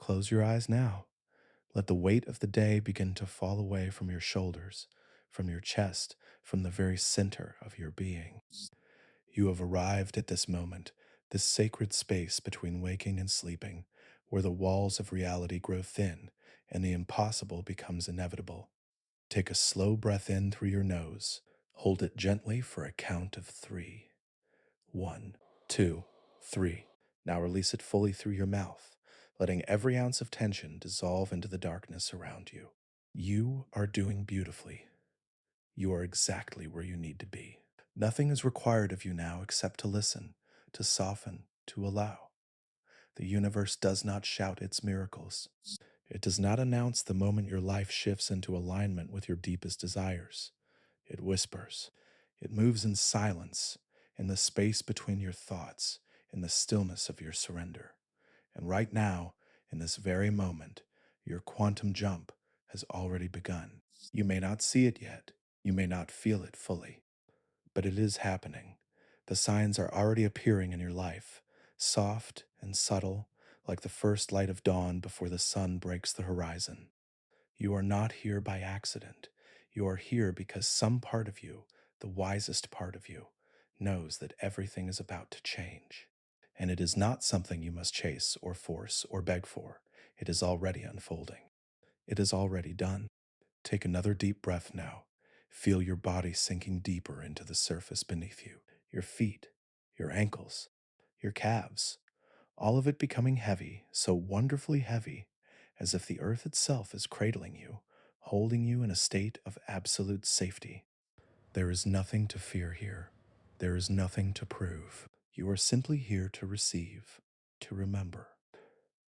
Close your eyes now. Let the weight of the day begin to fall away from your shoulders, from your chest, from the very center of your being. You have arrived at this moment, this sacred space between waking and sleeping, where the walls of reality grow thin and the impossible becomes inevitable. Take a slow breath in through your nose. Hold it gently for a count of 3. 1, 2, 3. Now release it fully through your mouth, letting every ounce of tension dissolve into the darkness around you. You are doing beautifully. You are exactly where you need to be. Nothing is required of you now except to listen, to soften, to allow. The universe does not shout its miracles. It does not announce the moment your life shifts into alignment with your deepest desires. It whispers. It moves in silence, in the space between your thoughts, in the stillness of your surrender. And right now, in this very moment, your quantum jump has already begun. You may not see it yet. You may not feel it fully, but it is happening. The signs are already appearing in your life, soft and subtle, like the first light of dawn before the sun breaks the horizon. You are not here by accident. You are here because some part of you, the wisest part of you, knows that everything is about to change. And it is not something you must chase or force or beg for. It is already unfolding. It is already done. Take another deep breath now. Feel your body sinking deeper into the surface beneath you. Your feet, your ankles, your calves, all of it becoming heavy, so wonderfully heavy, as if the earth itself is cradling you, holding you in a state of absolute safety. There is nothing to fear here. There is nothing to prove. You are simply here to receive, to remember,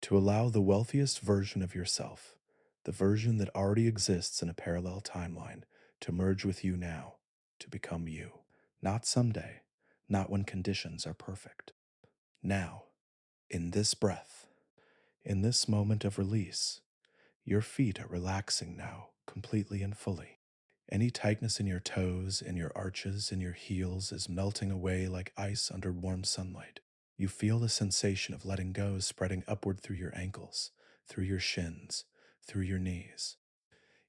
to allow the wealthiest version of yourself, the version that already exists in a parallel timeline, to merge with you now, to become you. Not someday, not when conditions are perfect. Now, in this breath, in this moment of release, your feet are relaxing now, completely and fully. Any tightness in your toes, in your arches, in your heels is melting away like ice under warm sunlight. You feel the sensation of letting go spreading upward through your ankles, through your shins, through your knees.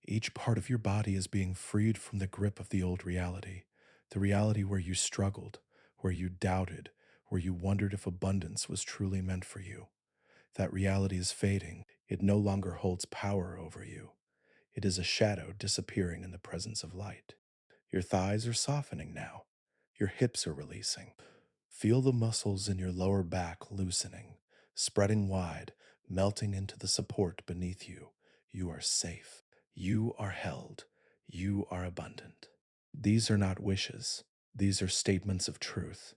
Each part of your body is being freed from the grip of the old reality, the reality where you struggled, where you doubted, where you wondered if abundance was truly meant for you. That reality is fading. It no longer holds power over you. It is a shadow disappearing in the presence of light. Your thighs are softening now. Your hips are releasing. Feel the muscles in your lower back loosening, spreading wide, melting into the support beneath you. You are safe. You are held. You are abundant. These are not wishes. These are statements of truth.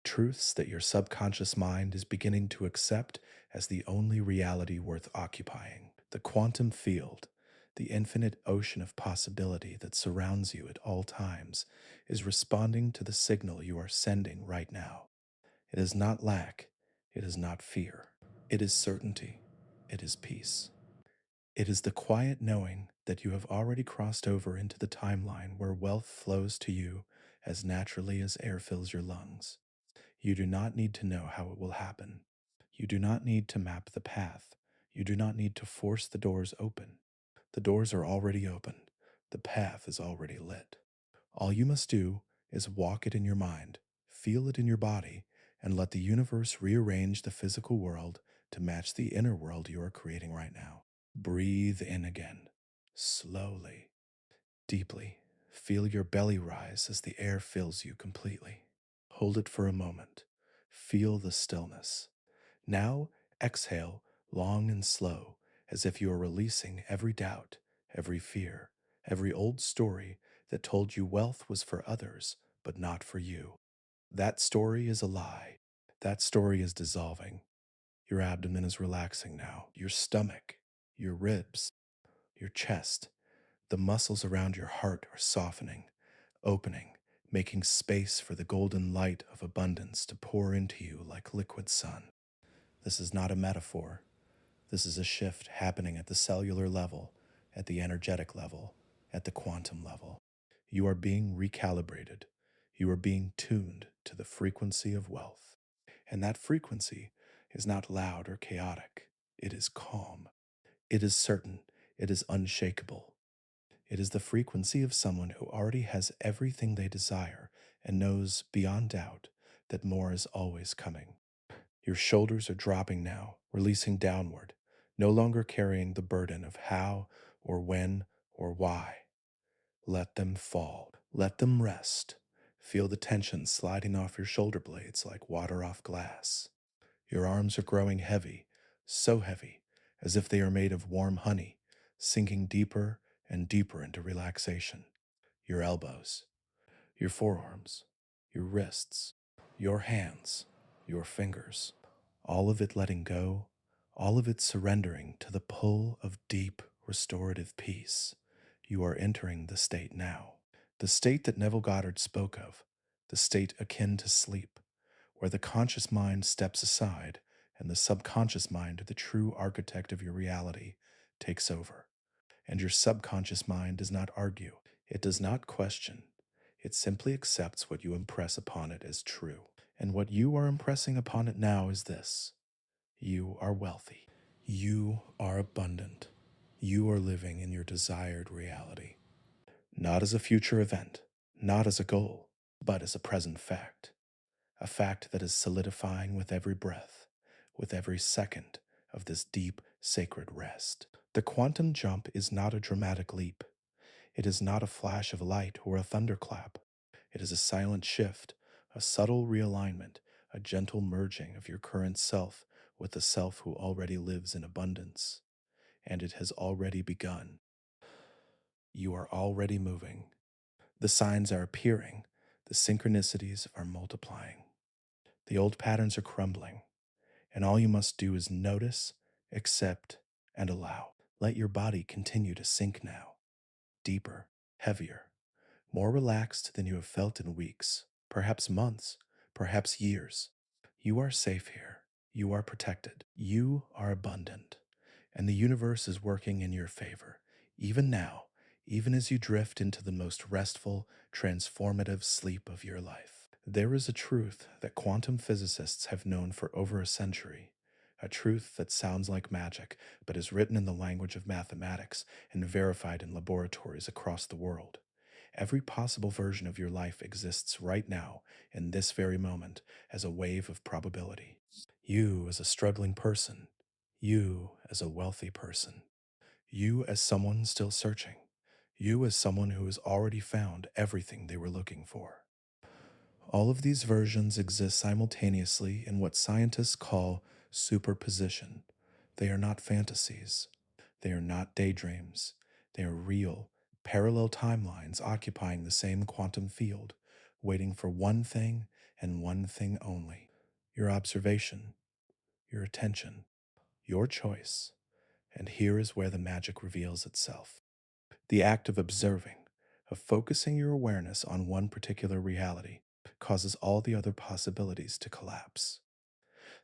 Truths that your subconscious mind is beginning to accept as the only reality worth occupying. The quantum field, the infinite ocean of possibility that surrounds you at all times, is responding to the signal you are sending right now. It is not lack, it is not fear. It is certainty, it is peace. It is the quiet knowing that you have already crossed over into the timeline where wealth flows to you as naturally as air fills your lungs. You do not need to know how it will happen. You do not need to map the path. You do not need to force the doors open. The doors are already opened. The path is already lit. All you must do is walk it in your mind, feel it in your body, and let the universe rearrange the physical world to match the inner world you are creating right now. Breathe in again, slowly, deeply. Feel your belly rise as the air fills you completely. Hold it for a moment. Feel the stillness. Now exhale long and slow, as if you are releasing every doubt, every fear, every old story that told you wealth was for others, but not for you. That story is a lie. That story is dissolving. Your abdomen is relaxing now. Your stomach, your ribs, your chest, the muscles around your heart are softening, opening, making space for the golden light of abundance to pour into you like liquid sun. This is not a metaphor. This is a shift happening at the cellular level, at the energetic level, at the quantum level. You are being recalibrated. You are being tuned to the frequency of wealth. And that frequency is not loud or chaotic. It is calm. It is certain. It is unshakable. It is the frequency of someone who already has everything they desire and knows beyond doubt that more is always coming. Your shoulders are dropping now, releasing downward, no longer carrying the burden of how or when or why. Let them fall. Let them rest. Feel the tension sliding off your shoulder blades like water off glass. Your arms are growing heavy, so heavy, as if they are made of warm honey, sinking deeper and deeper into relaxation. Your elbows, your forearms, your wrists, your hands, your fingers, all of it letting go, all of it surrendering to the pull of deep, restorative peace. You are entering the state now. The state that Neville Goddard spoke of, the state akin to sleep, where the conscious mind steps aside and the subconscious mind, the true architect of your reality, takes over. And your subconscious mind does not argue, it does not question, it simply accepts what you impress upon it as true. And what you are impressing upon it now is this: you are wealthy, you are abundant, you are living in your desired reality. Not as a future event, not as a goal, but as a present fact. A fact that is solidifying with every breath, with every second of this deep, sacred rest. The quantum jump is not a dramatic leap. It is not a flash of light or a thunderclap. It is a silent shift, a subtle realignment, a gentle merging of your current self with the self who already lives in abundance. And it has already begun. You are already moving. The signs are appearing. The synchronicities are multiplying. The old patterns are crumbling. And all you must do is notice, accept, and allow. Let your body continue to sink now, deeper, heavier, more relaxed than you have felt in weeks, perhaps months, perhaps years. You are safe here. You are protected. You are abundant. And the universe is working in your favor, even now, even as you drift into the most restful, transformative sleep of your life. There is a truth that quantum physicists have known for over a century, a truth that sounds like magic, but is written in the language of mathematics and verified in laboratories across the world. Every possible version of your life exists right now, in this very moment, as a wave of probability. You as a struggling person, you as a wealthy person, you as someone still searching, you as someone who has already found everything they were looking for. All of these versions exist simultaneously in what scientists call superposition. They are not fantasies. They are not daydreams. They are real, parallel timelines occupying the same quantum field, waiting for one thing and one thing only: your observation, your attention, your choice. And here is where the magic reveals itself. The act of observing, of focusing your awareness on one particular reality, causes all the other possibilities to collapse.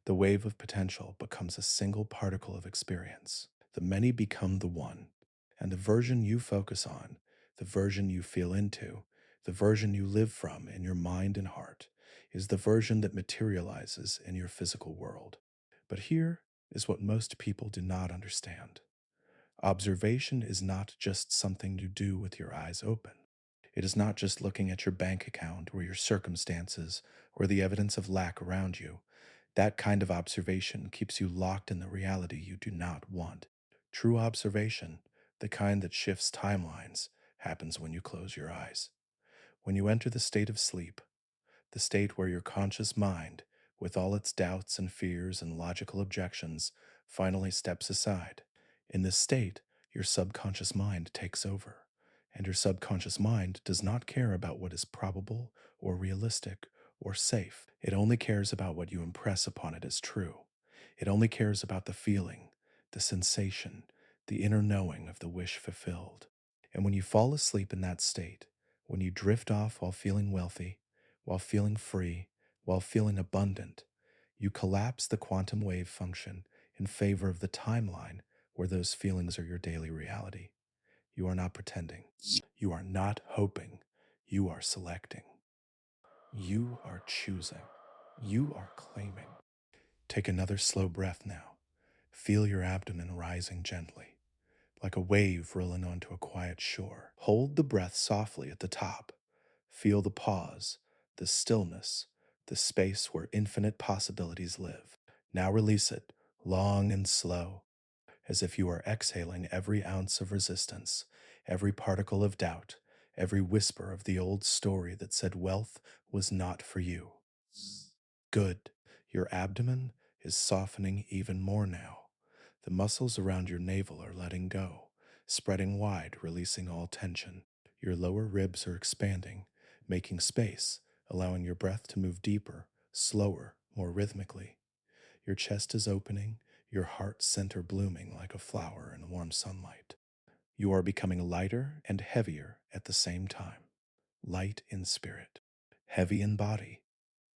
The wave of potential becomes a single particle of experience. The many become the one, and the version you focus on, the version you feel into, the version you live from in your mind and heart, is the version that materializes in your physical world. But here is what most people do not understand. Observation is not just something you do with your eyes open. It is not just looking at your bank account or your circumstances or the evidence of lack around you. That kind of observation keeps you locked in the reality you do not want. True observation, the kind that shifts timelines, happens when you close your eyes. When you enter the state of sleep, the state where your conscious mind, with all its doubts and fears and logical objections, finally steps aside. In this state, your subconscious mind takes over, and your subconscious mind does not care about what is probable or realistic or safe. It only cares about what you impress upon it as true. It only cares about the feeling, the sensation, the inner knowing of the wish fulfilled. And when you fall asleep in that state, when you drift off while feeling wealthy, while feeling free, while feeling abundant, you collapse the quantum wave function in favor of the timeline where those feelings are your daily reality. You are not pretending. You are not hoping. You are selecting. You are choosing. You are claiming. Take another slow breath now. Feel your abdomen rising gently, like a wave rolling onto a quiet shore. Hold the breath softly at the top. Feel the pause, the stillness, the space where infinite possibilities live. Now release it, long and slow, as if you are exhaling every ounce of resistance, every particle of doubt, every whisper of the old story that said wealth was not for you. Good. Your abdomen is softening even more now. The muscles around your navel are letting go, spreading wide, releasing all tension. Your lower ribs are expanding, making space, allowing your breath to move deeper, slower, more rhythmically. Your chest is opening, your heart center blooming like a flower in warm sunlight. You are becoming lighter and heavier at the same time. Light in spirit, heavy in body,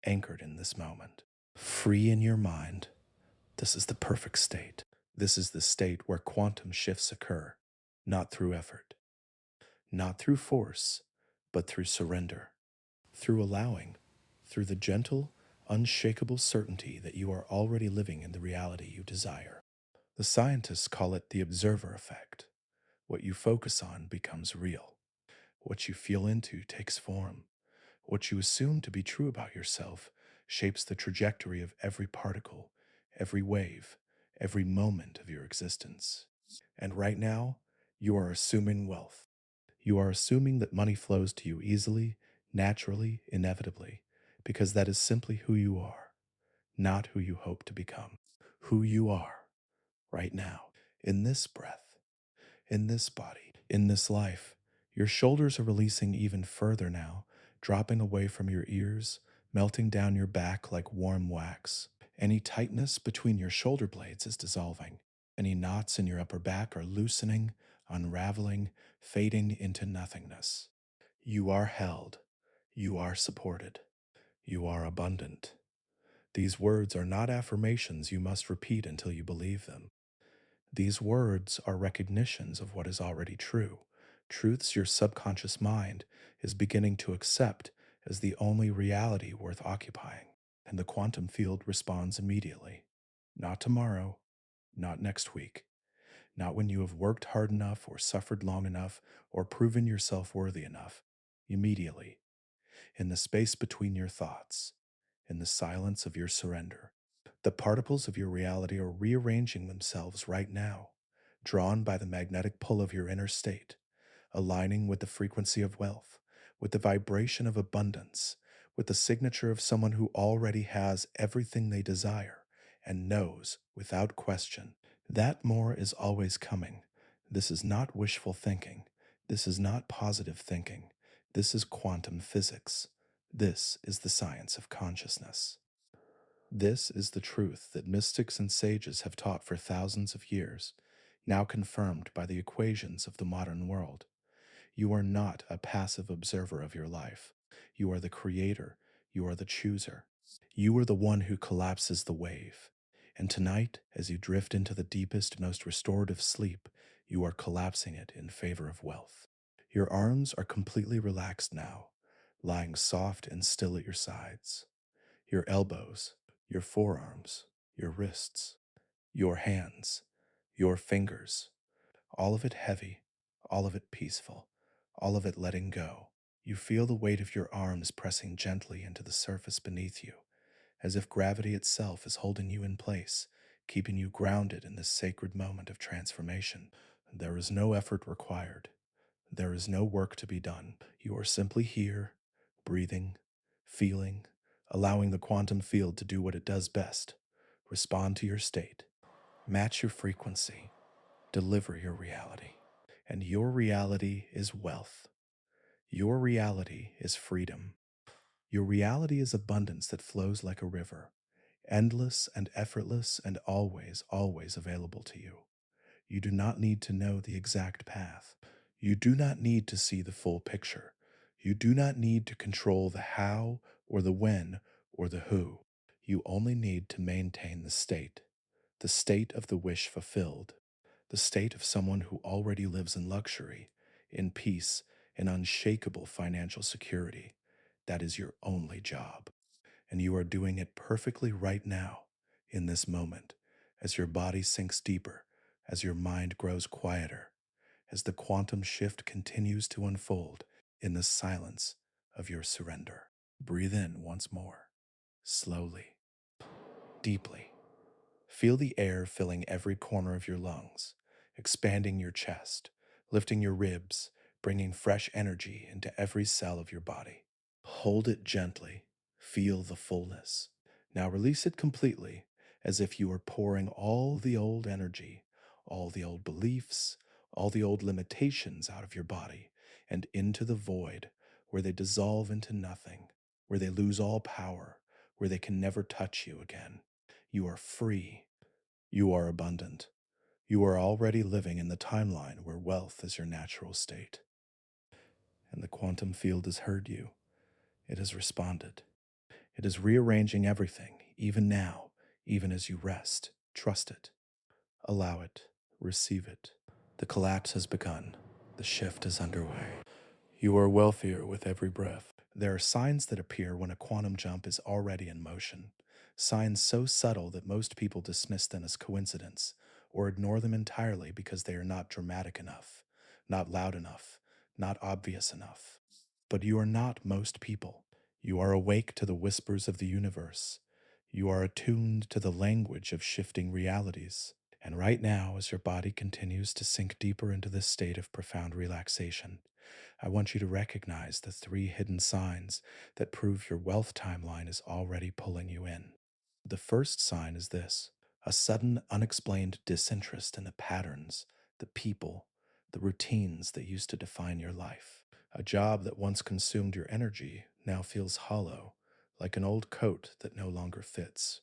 anchored in this moment. Free in your mind. This is the perfect state. This is the state where quantum shifts occur, not through effort, not through force, but through surrender, through allowing, through the gentle, unshakable certainty that you are already living in the reality you desire. The scientists call it the observer effect. What you focus on becomes real. What you feel into takes form. What you assume to be true about yourself shapes the trajectory of every particle, every wave, every moment of your existence. And right now, you are assuming wealth. You are assuming that money flows to you easily, naturally, inevitably, because that is simply who you are, not who you hope to become. Who you are right now, in this breath, in this body, in this life. Your shoulders are releasing even further now, dropping away from your ears, melting down your back like warm wax. Any tightness between your shoulder blades is dissolving. Any knots in your upper back are loosening, unraveling, fading into nothingness. You are held. You are supported. You are abundant. These words are not affirmations you must repeat until you believe them. These words are recognitions of what is already true, truths your subconscious mind is beginning to accept as the only reality worth occupying. And the quantum field responds immediately. Not tomorrow, not next week, not when you have worked hard enough or suffered long enough or proven yourself worthy enough. Immediately, in the space between your thoughts, in the silence of your surrender. The particles of your reality are rearranging themselves right now, drawn by the magnetic pull of your inner state, aligning with the frequency of wealth, with the vibration of abundance, with the signature of someone who already has everything they desire and knows without question that more is always coming. This is not wishful thinking. This is not positive thinking. This is quantum physics. This is the science of consciousness. This is the truth that mystics and sages have taught for thousands of years, now confirmed by the equations of the modern world. You are not a passive observer of your life. You are the creator. You are the chooser. You are the one who collapses the wave. And tonight, as you drift into the deepest, most restorative sleep, you are collapsing it in favor of wealth. Your arms are completely relaxed now, lying soft and still at your sides. Your elbows, your forearms, your wrists, your hands, your fingers, all of it heavy, all of it peaceful, all of it letting go. You feel the weight of your arms pressing gently into the surface beneath you, as if gravity itself is holding you in place, keeping you grounded in this sacred moment of transformation. There is no effort required. There is no work to be done. You are simply here, breathing, feeling, allowing the quantum field to do what it does best. Respond to your state, match your frequency, deliver your reality. And your reality is wealth. Your reality is freedom. Your reality is abundance that flows like a river, endless and effortless and always, always available to you. You do not need to know the exact path. You do not need to see the full picture. You do not need to control the how or the when or the who. You only need to maintain the state of the wish fulfilled, the state of someone who already lives in luxury, in peace, in unshakable financial security. That is your only job. And you are doing it perfectly right now, in this moment, as your body sinks deeper, as your mind grows quieter, as the quantum shift continues to unfold in the silence of your surrender. Breathe in once more, slowly, deeply. Feel the air filling every corner of your lungs, expanding your chest, lifting your ribs, bringing fresh energy into every cell of your body. Hold it gently. Feel the fullness. Now release it completely, as if you were pouring all the old energy, all the old beliefs, all the old limitations out of your body and into the void where they dissolve into nothing, where they lose all power, where they can never touch you again. You are free. You are abundant. You are already living in the timeline where wealth is your natural state. And the quantum field has heard you. It has responded. It is rearranging everything, even now, even as you rest. Trust it. Allow it. Receive it. The collapse has begun. The shift is underway. You are wealthier with every breath. There are signs that appear when a quantum jump is already in motion. Signs so subtle that most people dismiss them as coincidence or ignore them entirely because they are not dramatic enough, not loud enough, not obvious enough. But you are not most people. You are awake to the whispers of the universe. You are attuned to the language of shifting realities. And right now, as your body continues to sink deeper into this state of profound relaxation, I want you to recognize the three hidden signs that prove your wealth timeline is already pulling you in. The first sign is this: a sudden, unexplained disinterest in the patterns, the people, the routines that used to define your life. A job that once consumed your energy now feels hollow, like an old coat that no longer fits.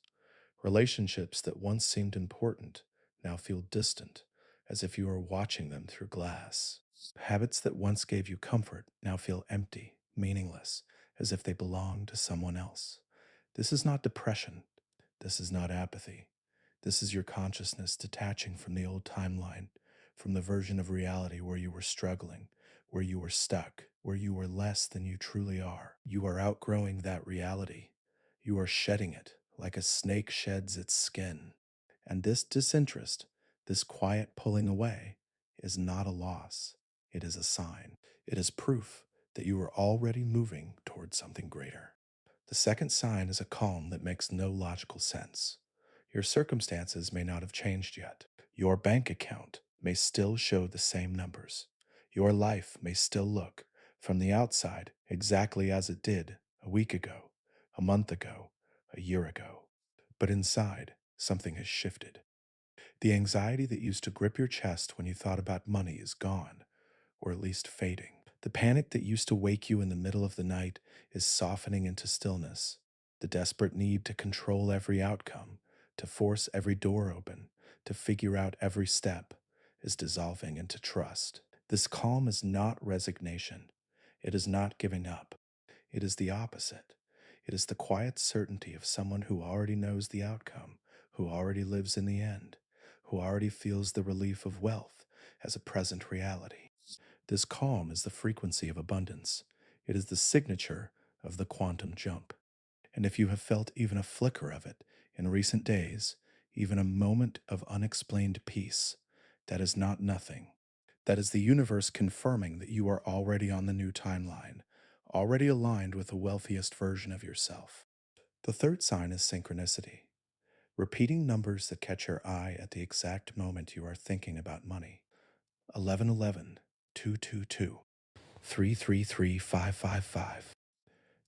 Relationships that once seemed important now feel distant, as if you were watching them through glass. Habits that once gave you comfort now feel empty, meaningless, as if they belong to someone else. This is not depression. This is not apathy. This is your consciousness detaching from the old timeline, from the version of reality where you were struggling, where you were stuck, where you were less than you truly are. You are outgrowing that reality. You are shedding it like a snake sheds its skin. And this disinterest, this quiet pulling away, is not a loss. It is a sign. It is proof that you are already moving towards something greater. The second sign is a calm that makes no logical sense. Your circumstances may not have changed yet. Your bank account may still show the same numbers. Your life may still look, from the outside, exactly as it did a week ago, a month ago, a year ago. But inside, something has shifted. The anxiety that used to grip your chest when you thought about money is gone, or at least fading. The panic that used to wake you in the middle of the night is softening into stillness. The desperate need to control every outcome, to force every door open, to figure out every step, is dissolving into trust. This calm is not resignation. It is not giving up. It is the opposite. It is the quiet certainty of someone who already knows the outcome, who already lives in the end, who already feels the relief of wealth as a present reality. This calm is the frequency of abundance. It is the signature of the quantum jump. And if you have felt even a flicker of it in recent days, even a moment of unexplained peace, that is not nothing. That is the universe confirming that you are already on the new timeline, already aligned with the wealthiest version of yourself. The third sign is synchronicity, repeating numbers that catch your eye at the exact moment you are thinking about money. 1111, 222, 333, 555.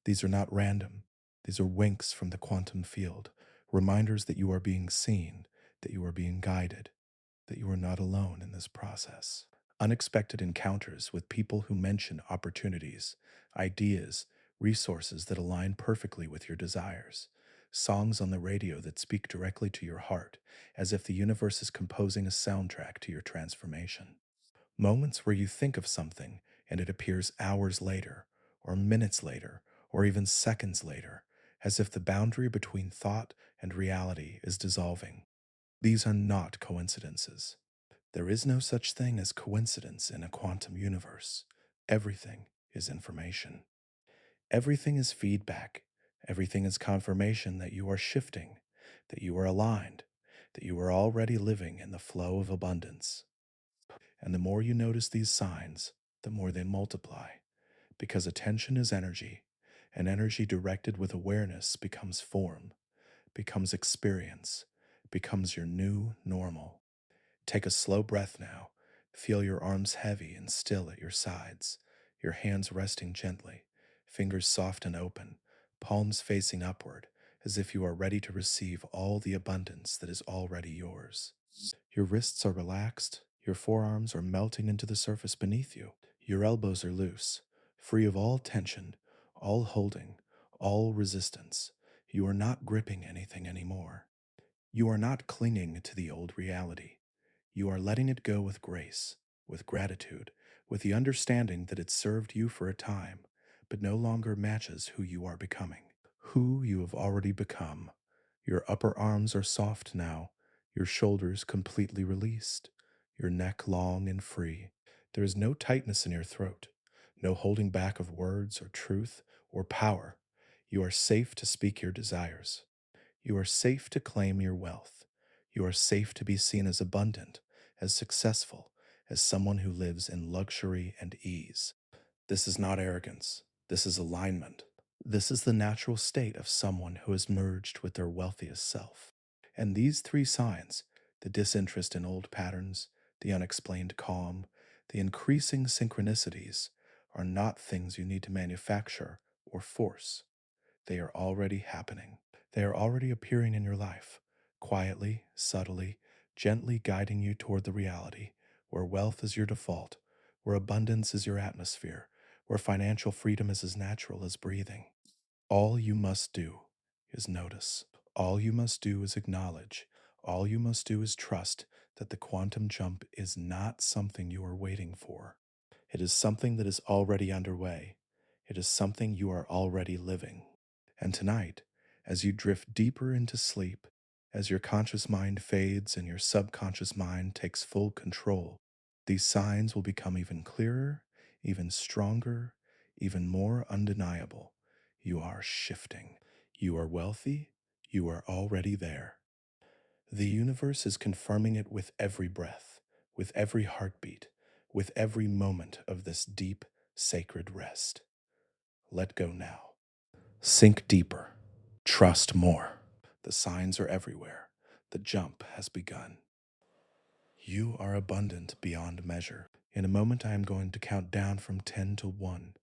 These are not random. These are winks from the quantum field, reminders that you are being seen, that you are being guided, that you are not alone in this process. Unexpected encounters with people who mention opportunities, ideas, resources that align perfectly with your desires. Songs on the radio that speak directly to your heart, as if the universe is composing a soundtrack to your transformation. Moments where you think of something and it appears hours later, or minutes later, or even seconds later, as if the boundary between thought and reality is dissolving. These are not coincidences. There is no such thing as coincidence in a quantum universe. Everything is information. Everything is feedback. Everything is confirmation that you are shifting, that you are aligned, that you are already living in the flow of abundance. And the more you notice these signs, the more they multiply, because attention is energy, and energy directed with awareness becomes form, becomes experience, becomes your new normal. Take a slow breath now. Feel your arms heavy and still at your sides, your hands resting gently, fingers soft and open, palms facing upward, as if you are ready to receive all the abundance that is already yours. Your wrists are relaxed, your forearms are melting into the surface beneath you, your elbows are loose, free of all tension, all holding, all resistance. You are not gripping anything anymore. You are not clinging to the old reality. You are letting it go with grace, with gratitude, with the understanding that it served you for a time, but no longer matches who you are becoming, who you have already become. Your upper arms are soft now, your shoulders completely released, your neck long and free. There is no tightness in your throat, no holding back of words or truth or power. You are safe to speak your desires. You are safe to claim your wealth. You are safe to be seen as abundant, as successful, as someone who lives in luxury and ease. This is not arrogance. This is alignment. This is the natural state of someone who has merged with their wealthiest self. And these three signs, the disinterest in old patterns, the unexplained calm, the increasing synchronicities, are not things you need to manufacture or force. They are already happening. They are already appearing in your life, quietly, subtly, gently guiding you toward the reality where wealth is your default, where abundance is your atmosphere, where financial freedom is as natural as breathing. All you must do is notice. All you must do is acknowledge. All you must do is trust that the quantum jump is not something you are waiting for. It is something that is already underway. It is something you are already living. And tonight, as you drift deeper into sleep, as your conscious mind fades and your subconscious mind takes full control, these signs will become even clearer, even stronger, even more undeniable. You are shifting. You are wealthy. You are already there. The universe is confirming it with every breath, with every heartbeat, with every moment of this deep, sacred rest. Let go now. Sink deeper. Trust more. The signs are everywhere. The jump has begun. You are abundant beyond measure. In a moment, I am going to count down from 10 to 1.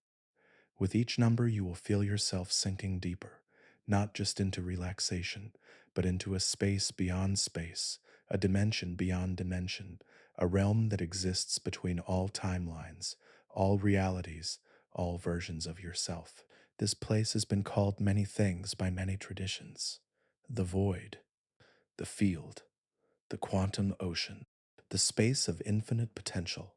With each number, you will feel yourself sinking deeper, not just into relaxation, but into a space beyond space, a dimension beyond dimension, a realm that exists between all timelines, all realities, all versions of yourself. This place has been called many things by many traditions: the void, the field, the quantum ocean, the space of infinite potential.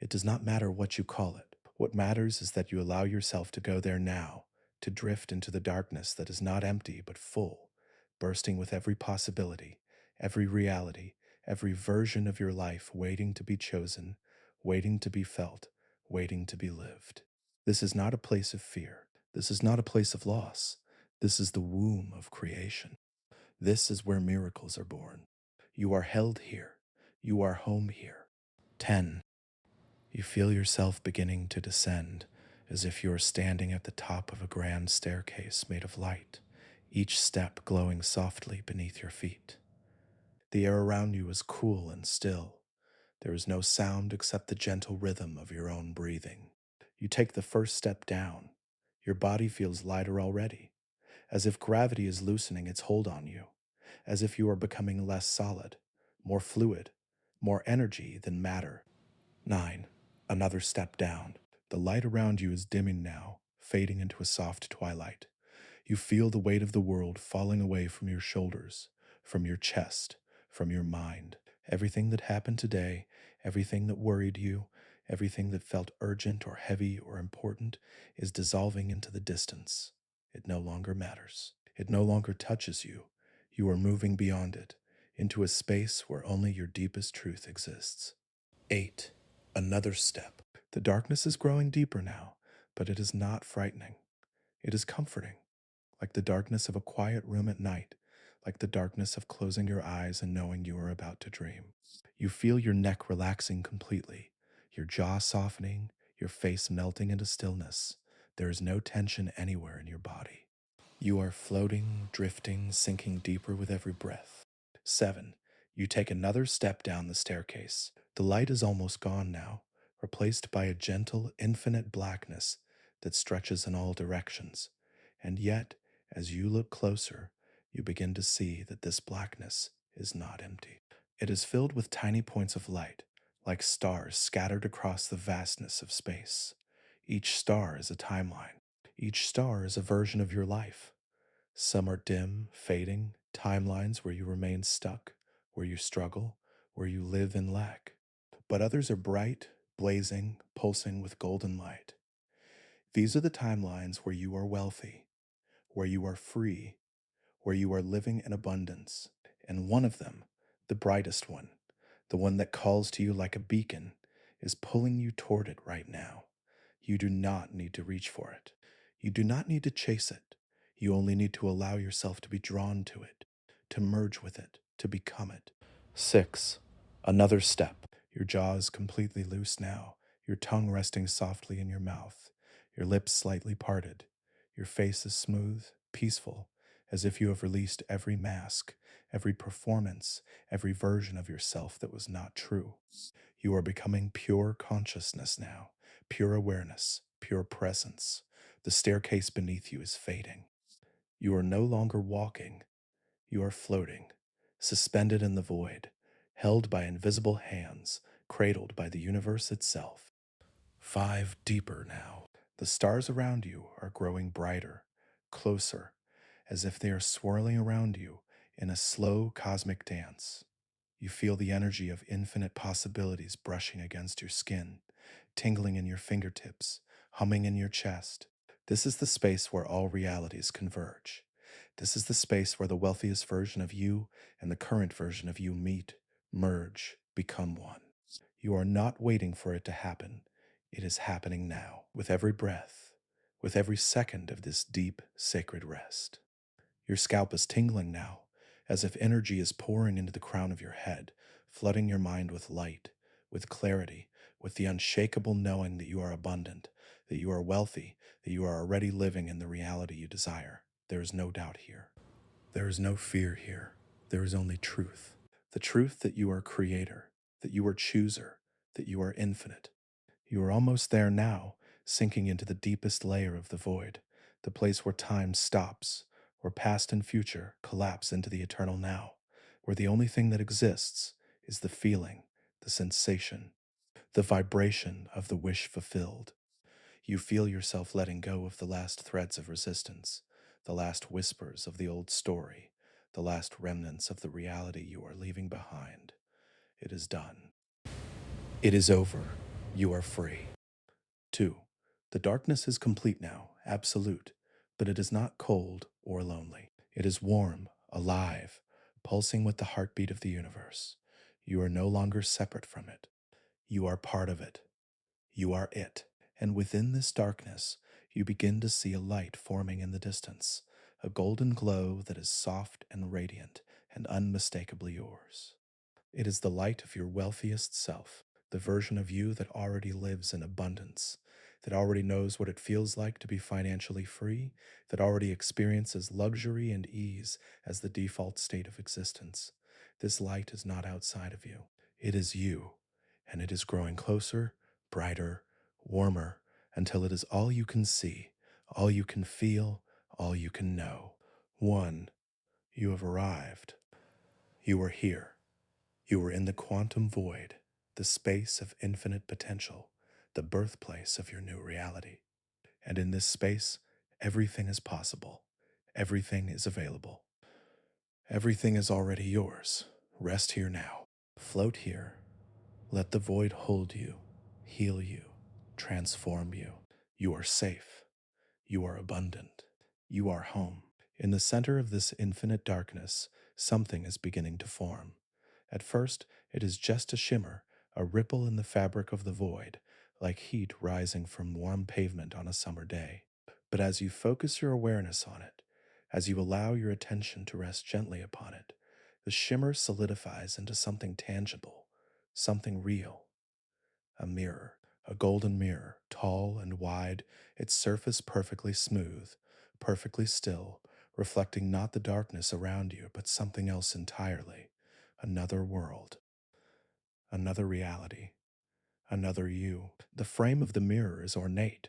It does not matter what you call it. What matters is that you allow yourself to go there now, to drift into the darkness that is not empty but full, bursting with every possibility, every reality, every version of your life waiting to be chosen, waiting to be felt, waiting to be lived. This is not a place of fear. This is not a place of loss. This is the womb of creation. This is where miracles are born. You are held here. You are home here. 10. You feel yourself beginning to descend, as if you are standing at the top of a grand staircase made of light, each step glowing softly beneath your feet. The air around you is cool and still. There is no sound except the gentle rhythm of your own breathing. You take the first step down. Your body feels lighter already, as if gravity is loosening its hold on you, as if you are becoming less solid, more fluid, more energy than matter. 9. Another step down. The light around you is dimming now, fading into a soft twilight. You feel the weight of the world falling away from your shoulders, from your chest, from your mind. Everything that happened today, everything that worried you, everything that felt urgent or heavy or important is dissolving into the distance. It no longer matters. It no longer touches you. You are moving beyond it, into a space where only your deepest truth exists. 8. Another step. The darkness is growing deeper now, but it is not frightening. It is comforting, like the darkness of a quiet room at night, like the darkness of closing your eyes and knowing you are about to dream. You feel your neck relaxing completely, your jaw softening, your face melting into stillness. There is no tension anywhere in your body. You are floating, drifting, sinking deeper with every breath. 7. You take another step down the staircase. The light is almost gone now, replaced by a gentle, infinite blackness that stretches in all directions. And yet, as you look closer, you begin to see that this blackness is not empty. It is filled with tiny points of light, like stars scattered across the vastness of space. Each star is a timeline. Each star is a version of your life. Some are dim, fading, timelines where you remain stuck, where you struggle, where you live in lack. But others are bright, blazing, pulsing with golden light. These are the timelines where you are wealthy, where you are free, where you are living in abundance. And one of them, the brightest one, the one that calls to you like a beacon, is pulling you toward it right now. You do not need to reach for it. You do not need to chase it. You only need to allow yourself to be drawn to it, to merge with it, to become it. 6. Another step. Your jaw is completely loose now, your tongue resting softly in your mouth, your lips slightly parted. Your face is smooth, peaceful, as if you have released every mask, every performance, every version of yourself that was not true. You are becoming pure consciousness now, pure awareness, pure presence. The staircase beneath you is fading. You are no longer walking, you are floating, suspended in the void, held by invisible hands, cradled by the universe itself. 5. Deeper now. The stars around you are growing brighter, closer, as if they are swirling around you in a slow cosmic dance. You feel the energy of infinite possibilities brushing against your skin, tingling in your fingertips, humming in your chest. This is the space where all realities converge. This is the space where the wealthiest version of you and the current version of you meet, merge, become one. You are not waiting for it to happen. It is happening now, with every breath, with every second of this deep, sacred rest. Your scalp is tingling now, as if energy is pouring into the crown of your head, flooding your mind with light, with clarity, with the unshakable knowing that you are abundant, that you are wealthy, that you are already living in the reality you desire. There is no doubt here. There is no fear here. There is only truth. The truth that you are creator, that you are chooser, that you are infinite. You are almost there now, sinking into the deepest layer of the void, the place where time stops, where past and future collapse into the eternal now, where the only thing that exists is the feeling, the sensation, the vibration of the wish fulfilled. You feel yourself letting go of the last threads of resistance, the last whispers of the old story, the last remnants of the reality you are leaving behind. It is done. It is over. You are free. 2. The darkness is complete now, absolute, but it is not cold or lonely. It is warm, alive, pulsing with the heartbeat of the universe. You are no longer separate from it. You are part of it. You are it. And within this darkness, you begin to see a light forming in the distance, a golden glow that is soft and radiant and unmistakably yours. It is the light of your wealthiest self, the version of you that already lives in abundance, that already knows what it feels like to be financially free, that already experiences luxury and ease as the default state of existence. This light is not outside of you. It is you, and it is growing closer, brighter, warmer, until it is all you can see, all you can feel, all you can know. 1. You have arrived. You are here. You are in the quantum void, the space of infinite potential, the birthplace of your new reality. And in this space, everything is possible. Everything is available. Everything is already yours. Rest here now. Float here. Let the void hold you, heal you, transform you. You are safe. You are abundant. You are home. In the center of this infinite darkness, something is beginning to form. At first, it is just a shimmer, a ripple in the fabric of the void, like heat rising from warm pavement on a summer day. But as you focus your awareness on it, As you allow your attention to rest gently upon it, the shimmer solidifies into something tangible, something real. A mirror, a golden mirror, tall and wide, its surface perfectly smooth, perfectly still, reflecting not the darkness around you, but something else entirely. Another world, another reality, another you. The frame of the mirror is ornate,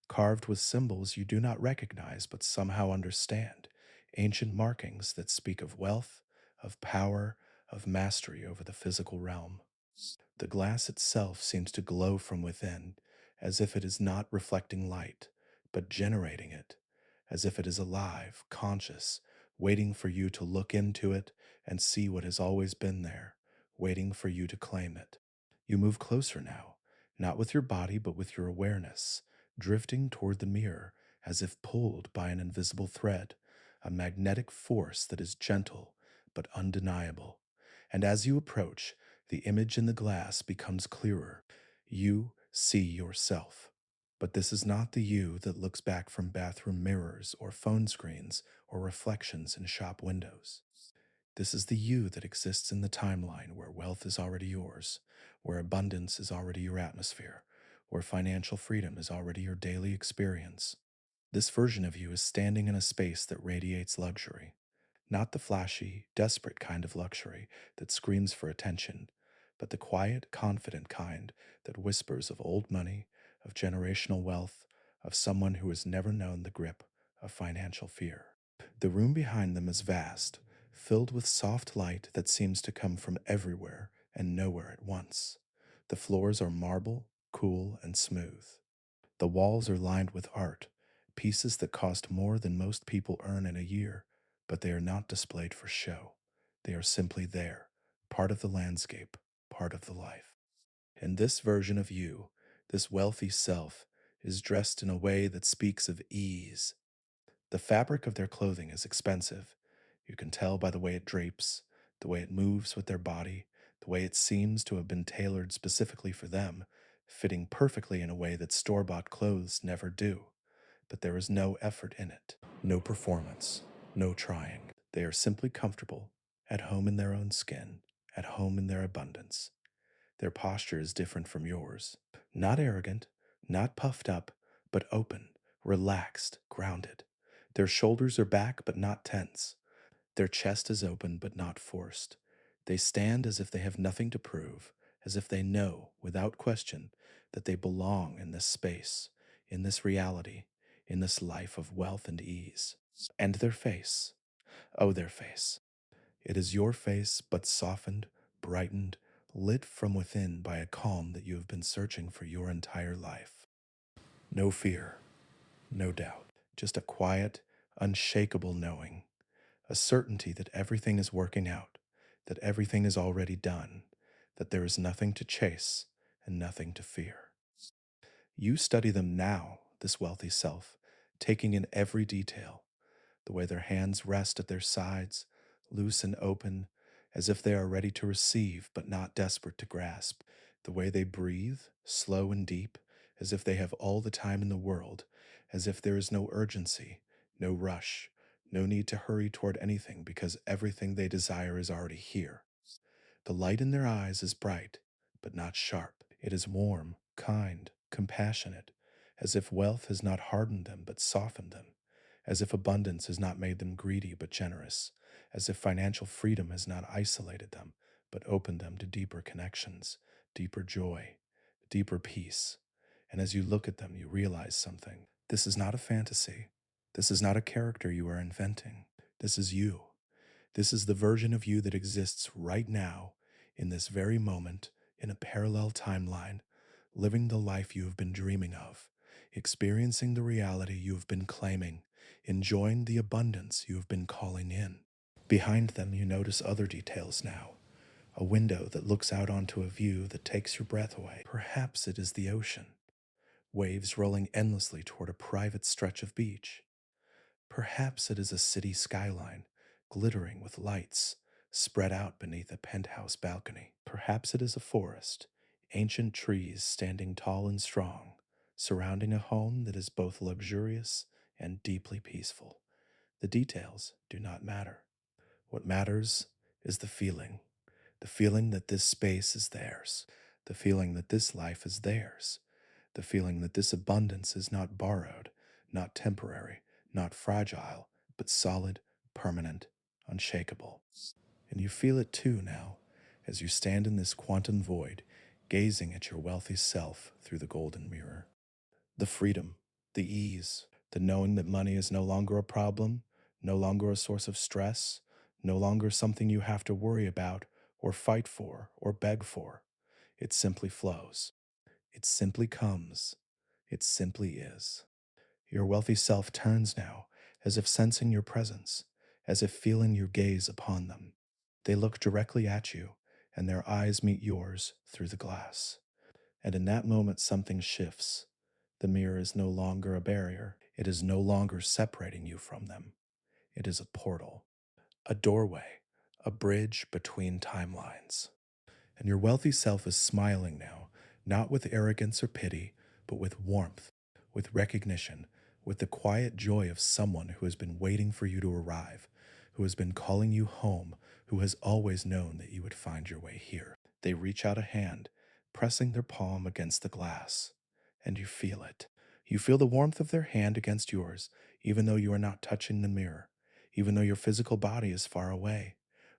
carved with symbols you do not recognize but somehow understand, ancient markings that speak of wealth, of power, of mastery over the physical realm. The glass itself seems to glow from within, as if it is not reflecting light, but generating it, as if it is alive, conscious, waiting for you to look into it and see what has always been there, waiting for you to claim it. You move closer now, not with your body, but with your awareness, drifting toward the mirror as if pulled by an invisible thread, a magnetic force that is gentle but undeniable. And as you approach, the image in the glass becomes clearer. You see yourself. But this is not the you that looks back from bathroom mirrors or phone screens or reflections in shop windows. This is the you that exists in the timeline where wealth is already yours, where abundance is already your atmosphere, where financial freedom is already your daily experience. This version of you is standing in a space that radiates luxury, not the flashy, desperate kind of luxury that screams for attention, but the quiet, confident kind that whispers of old money, of generational wealth, of someone who has never known the grip of financial fear. The room behind them is vast, filled with soft light that seems to come from everywhere and nowhere at once. The floors are marble, cool, and smooth. The walls are lined with art, pieces that cost more than most people earn in a year, but they are not displayed for show. They are simply there, part of the landscape, part of the life. And this version of you, this wealthy self, is dressed in a way that speaks of ease. The fabric of their clothing is expensive. You can tell by the way it drapes, the way it moves with their body, the way it seems to have been tailored specifically for them, fitting perfectly in a way that store-bought clothes never do. But there is no effort in it, no performance, no trying. They are simply comfortable, at home in their own skin, at home in their abundance. Their posture is different from yours. Not arrogant, not puffed up, but open, relaxed, grounded. Their shoulders are back, but not tense. Their chest is open, but not forced. They stand as if they have nothing to prove, as if they know, without question, that they belong in this space, in this reality, in this life of wealth and ease. And their face, oh, their face. It is your face, but softened, brightened, lit from within by a calm that you have been searching for your entire life. No fear, no doubt, just a quiet, unshakable knowing, a certainty that everything is working out, that everything is already done, that there is nothing to chase and nothing to fear. You study them now, this wealthy self, taking in every detail, the way their hands rest at their sides, loose and open, as if they are ready to receive but not desperate to grasp, the way they breathe, slow and deep, as if they have all the time in the world, as if there is no urgency, no rush, no need to hurry toward anything because everything they desire is already here. The light in their eyes is bright, but not sharp. It is warm, kind, compassionate, as if wealth has not hardened them but softened them, as if abundance has not made them greedy but generous, as if financial freedom has not isolated them but opened them to deeper connections, deeper joy, deeper peace. And as you look at them, you realize something. This is not a fantasy. This is not a character you are inventing. This is you. This is the version of you that exists right now, in this very moment, in a parallel timeline, living the life you have been dreaming of, experiencing the reality you have been claiming, enjoying the abundance you have been calling in. Behind them, you notice other details now. A window that looks out onto a view that takes your breath away. Perhaps it is the ocean, waves rolling endlessly toward a private stretch of beach. Perhaps it is a city skyline, glittering with lights, spread out beneath a penthouse balcony. Perhaps it is a forest, ancient trees standing tall and strong, surrounding a home that is both luxurious and deeply peaceful. The details do not matter. What matters is the feeling that this space is theirs, the feeling that this life is theirs, the feeling that this abundance is not borrowed, not temporary, not fragile, but solid, permanent, unshakable. And you feel it too now, as you stand in this quantum void, gazing at your wealthy self through the golden mirror. The freedom, the ease, the knowing that money is no longer a problem, no longer a source of stress, no longer something you have to worry about or fight for or beg for. It simply flows. It simply comes. It simply is. Your wealthy self turns now, as if sensing your presence, as if feeling your gaze upon them. They look directly at you, and their eyes meet yours through the glass. And in that moment, something shifts. The mirror is no longer a barrier. It is no longer separating you from them. It is a portal, a doorway, a bridge between timelines. And your wealthy self is smiling now, not with arrogance or pity, but with warmth, with recognition, with the quiet joy of someone who has been waiting for you to arrive, who has been calling you home, who has always known that you would find your way here. They reach out a hand, pressing their palm against the glass, and you feel it. You feel the warmth of their hand against yours, even though you are not touching the mirror, even though your physical body is far away,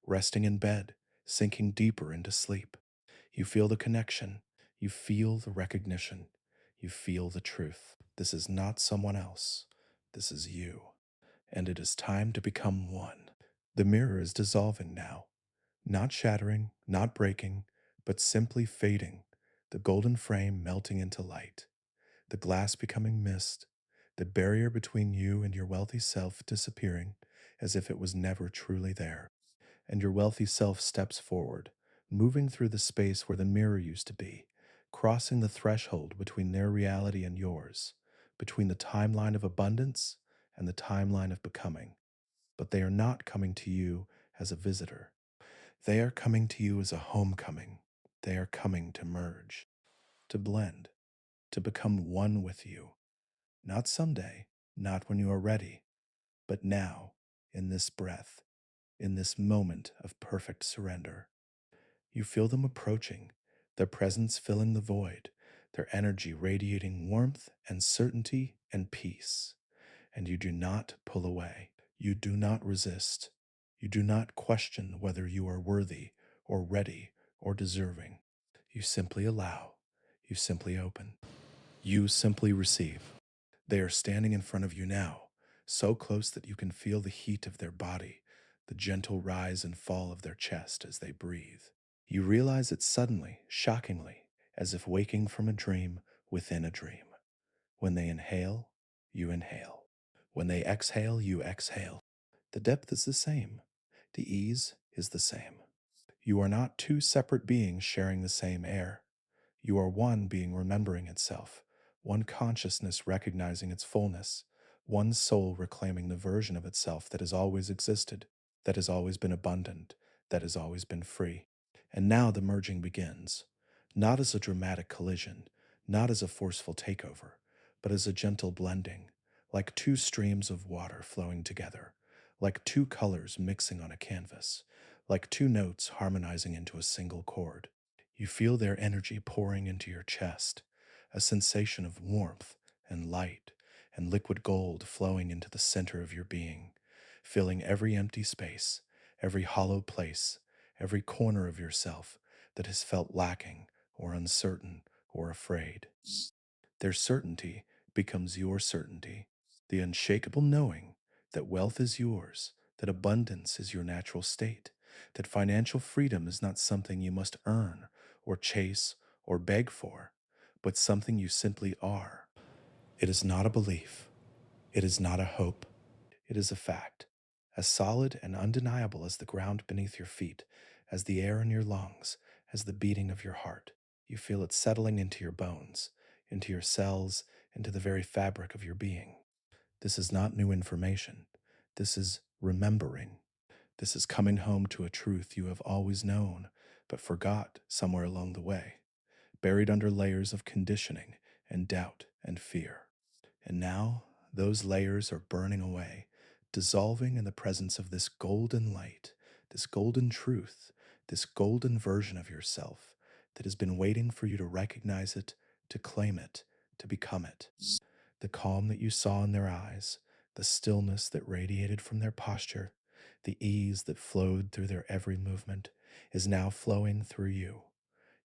resting in bed, sinking deeper into sleep. You feel the connection. You feel the recognition. You feel the truth. This is not someone else. This is you. And it is time to become one. The mirror is dissolving now, not shattering, not breaking, but simply fading, the golden frame melting into light, the glass becoming mist, the barrier between you and your wealthy self disappearing as if it was never truly there. And your wealthy self steps forward, moving through the space where the mirror used to be, crossing the threshold between their reality and yours, between the timeline of abundance and the timeline of becoming. But they are not coming to you as a visitor. They are coming to you as a homecoming. They are coming to merge, to blend, to become one with you. Not someday, not when you are ready, but now, in this breath, in this moment of perfect surrender. You feel them approaching, their presence filling the void, their energy radiating warmth and certainty and peace. And you do not pull away. You do not resist. You do not question whether you are worthy or ready or deserving. You simply allow. You simply open. You simply receive. They are standing in front of you now, so close that you can feel the heat of their body, the gentle rise and fall of their chest as they breathe. You realize it suddenly, shockingly, as if waking from a dream within a dream. When they inhale, you inhale. When they exhale, you exhale. The depth is the same. The ease is the same. You are not two separate beings sharing the same air. You are one being remembering itself, one consciousness recognizing its fullness, one soul reclaiming the version of itself that has always existed, that has always been abundant, that has always been free. And now the merging begins, not as a dramatic collision, not as a forceful takeover, but as a gentle blending, like two streams of water flowing together, like two colors mixing on a canvas, like two notes harmonizing into a single chord. You feel their energy pouring into your chest, a sensation of warmth and light and liquid gold flowing into the center of your being, filling every empty space, every hollow place, every corner of yourself that has felt lacking or uncertain or afraid. Their certainty becomes your certainty, the unshakable knowing that wealth is yours, that abundance is your natural state, that financial freedom is not something you must earn or chase or beg for, but something you simply are. It is not a belief. It is not a hope. It is a fact, as solid and undeniable as the ground beneath your feet, as the air in your lungs, as the beating of your heart. You feel it settling into your bones, into your cells, into the very fabric of your being. This is not new information. This is remembering. This is coming home to a truth you have always known, but forgot somewhere along the way, buried under layers of conditioning and doubt and fear. And now those layers are burning away, dissolving in the presence of this golden light, this golden truth, this golden version of yourself that has been waiting for you to recognize it, to claim it, to become it. The calm that you saw in their eyes, the stillness that radiated from their posture, the ease that flowed through their every movement is now flowing through you.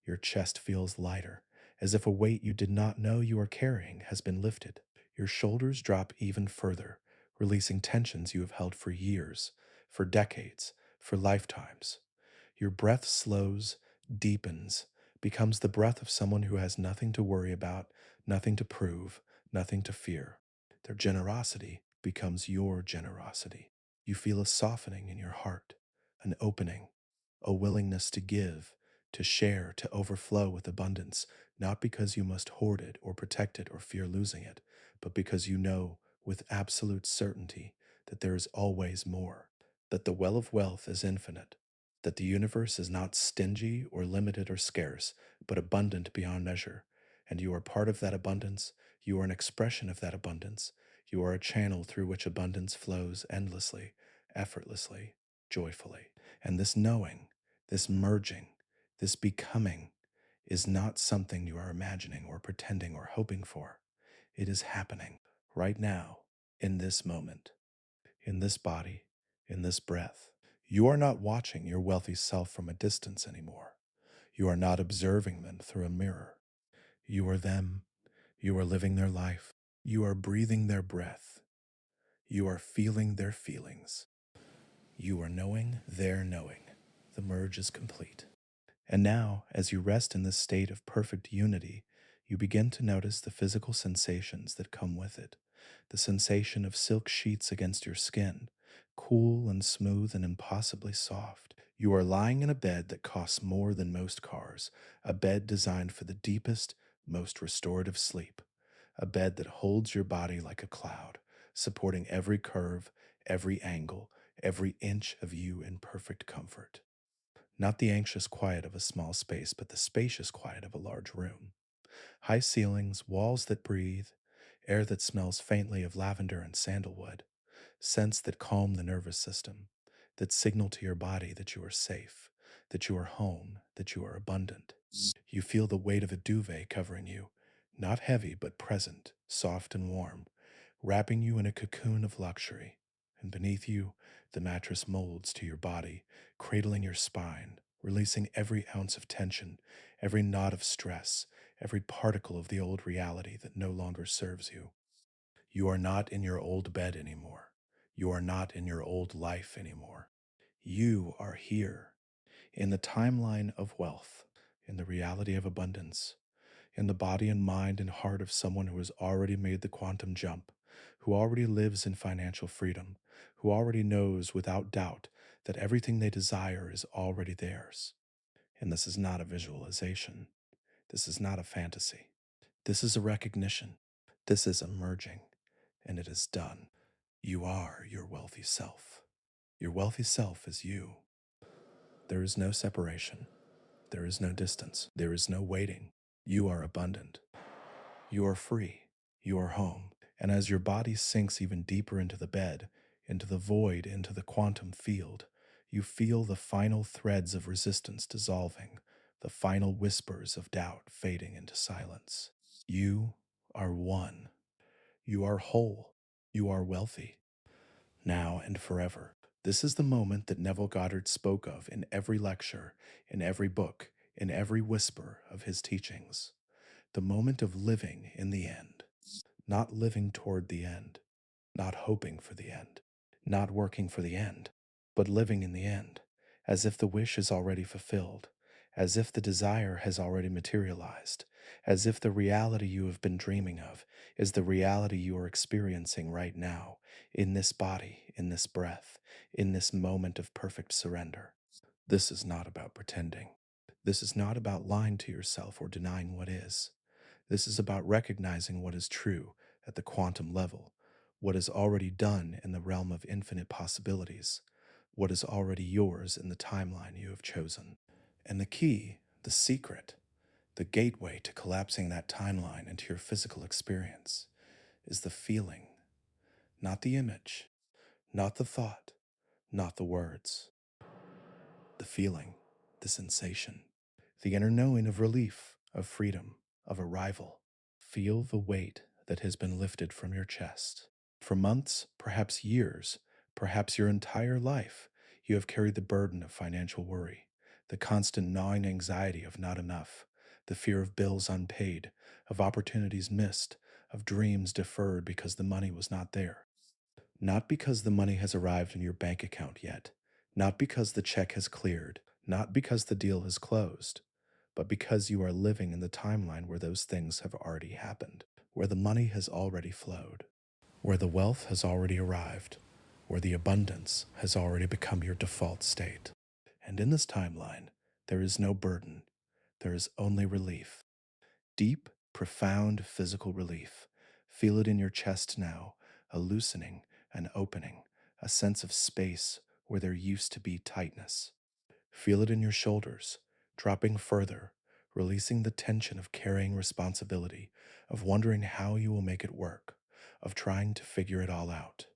Your chest feels lighter, as if a weight you did not know you were carrying has been lifted. Your shoulders drop even further, releasing tensions you have held for years, for decades, for lifetimes. Your breath slows, deepens, becomes the breath of someone who has nothing to worry about, nothing to prove, nothing to fear. Their generosity becomes your generosity. You feel a softening in your heart, an opening, a willingness to give, to share, to overflow with abundance, not because you must hoard it or protect it or fear losing it, but because you know with absolute certainty that there is always more, that the well of wealth is infinite, that the universe is not stingy or limited or scarce, but abundant beyond measure, and you are part of that abundance, you are an expression of that abundance, you are a channel through which abundance flows endlessly, effortlessly, joyfully. And this knowing, this merging, this becoming is not something you are imagining or pretending or hoping for. It is happening right now, in this moment, in this body, in this breath. You are not watching your wealthy self from a distance anymore. You are not observing them through a mirror. You are them. You are living their life. You are breathing their breath. You are feeling their feelings. You are knowing their knowing. The merge is complete. And now, as you rest in this state of perfect unity, you begin to notice the physical sensations that come with it. The sensation of silk sheets against your skin, cool and smooth and impossibly soft. You are lying in a bed that costs more than most cars, a bed designed for the deepest, most restorative sleep, a bed that holds your body like a cloud, supporting every curve, every angle, every inch of you in perfect comfort. Not the anxious quiet of a small space, but the spacious quiet of a large room. High ceilings, walls that breathe, air that smells faintly of lavender and sandalwood, scents that calm the nervous system, that signal to your body that you are safe, that you are home, that you are abundant. You feel the weight of a duvet covering you, not heavy but present, soft and warm, wrapping you in a cocoon of luxury. And beneath you, the mattress molds to your body, cradling your spine, releasing every ounce of tension, every knot of stress, every particle of the old reality that no longer serves you. You are not in your old bed anymore. You are not in your old life anymore. You are here in the timeline of wealth, in the reality of abundance, in the body and mind and heart of someone who has already made the quantum jump, who already lives in financial freedom, who already knows without doubt that everything they desire is already theirs. And this is not a visualization. This is not a fantasy. This is a recognition. This is a merging, and it is done. You are your wealthy self. Your wealthy self is you. There is no separation. There is no distance. There is no waiting. You are abundant. You are free. You are home. And as your body sinks even deeper into the bed, into the void, into the quantum field, you feel the final threads of resistance dissolving, the final whispers of doubt fading into silence. You are one. You are whole. You are wealthy. Now and forever. This is the moment that Neville Goddard spoke of in every lecture, in every book, in every whisper of his teachings. The moment of living in the end, not living toward the end, not hoping for the end, not working for the end, but living in the end, as if the wish is already fulfilled, as if the desire has already materialized, as if the reality you have been dreaming of is the reality you are experiencing right now, in this body, in this breath, in this moment of perfect surrender. This is not about pretending. This is not about lying to yourself or denying what is. This is about recognizing what is true at the quantum level, what is already done in the realm of infinite possibilities, what is already yours in the timeline you have chosen. And the key, the secret, the gateway to collapsing that timeline into your physical experience is the feeling, not the image, Not the thought, not the words, the feeling, the sensation, the inner knowing of relief, of freedom, of arrival. Feel the weight that has been lifted from your chest. For months, perhaps years, perhaps your entire life, you have carried the burden of financial worry, the constant gnawing anxiety of not enough, the fear of bills unpaid, of opportunities missed, of dreams deferred because the money was not there. Not because the money has arrived in your bank account yet, not because the check has cleared, not because the deal has closed, but because you are living in the timeline where those things have already happened, where the money has already flowed, where the wealth has already arrived, where the abundance has already become your default state. And in this timeline, there is no burden, there is only relief. Deep, profound physical relief. Feel it in your chest now, a loosening, an opening, a sense of space where there used to be tightness. Feel it in your shoulders, dropping further, releasing the tension of carrying responsibility, of wondering how you will make it work, of trying to figure it all out.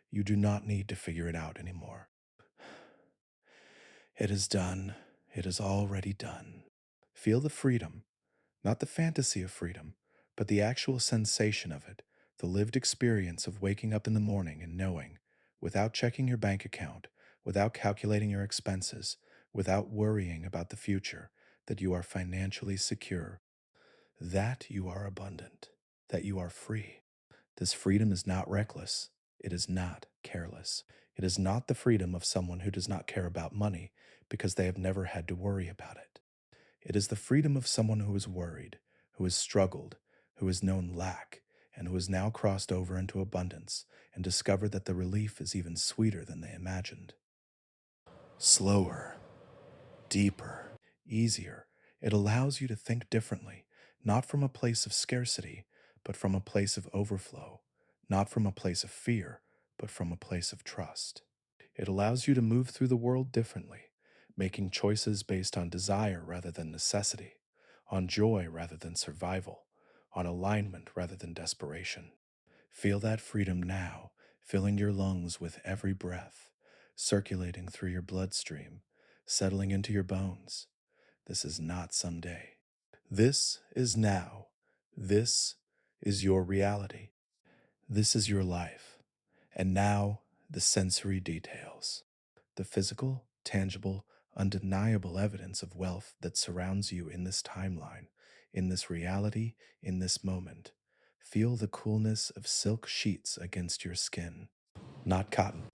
You do not need to figure it out anymore. It is done. It is already done. Feel the freedom, not the fantasy of freedom, but the actual sensation of it, the lived experience of waking up in the morning and knowing, without checking your bank account, without calculating your expenses, without worrying about the future, that you are financially secure, that you are abundant, that you are free. This freedom is not reckless. It is not careless. It is not the freedom of someone who does not care about money because they have never had to worry about it. It is the freedom of someone who is worried, who has struggled, who has known lack, and who has now crossed over into abundance and discovered that the relief is even sweeter than they imagined. Slower, deeper, easier. It allows you to think differently, not from a place of scarcity, but from a place of overflow, not from a place of fear, but from a place of trust. It allows you to move through the world differently, making choices based on desire rather than necessity, on joy rather than survival, on alignment rather than desperation. Feel that freedom now, filling your lungs with every breath, circulating through your bloodstream, settling into your bones. This is not someday. This is now. This is your reality. This is your life. And now, the sensory details. The physical, tangible, undeniable evidence of wealth that surrounds you in this timeline, in this reality, in this moment. Feel the coolness of silk sheets against your skin. Not cotton,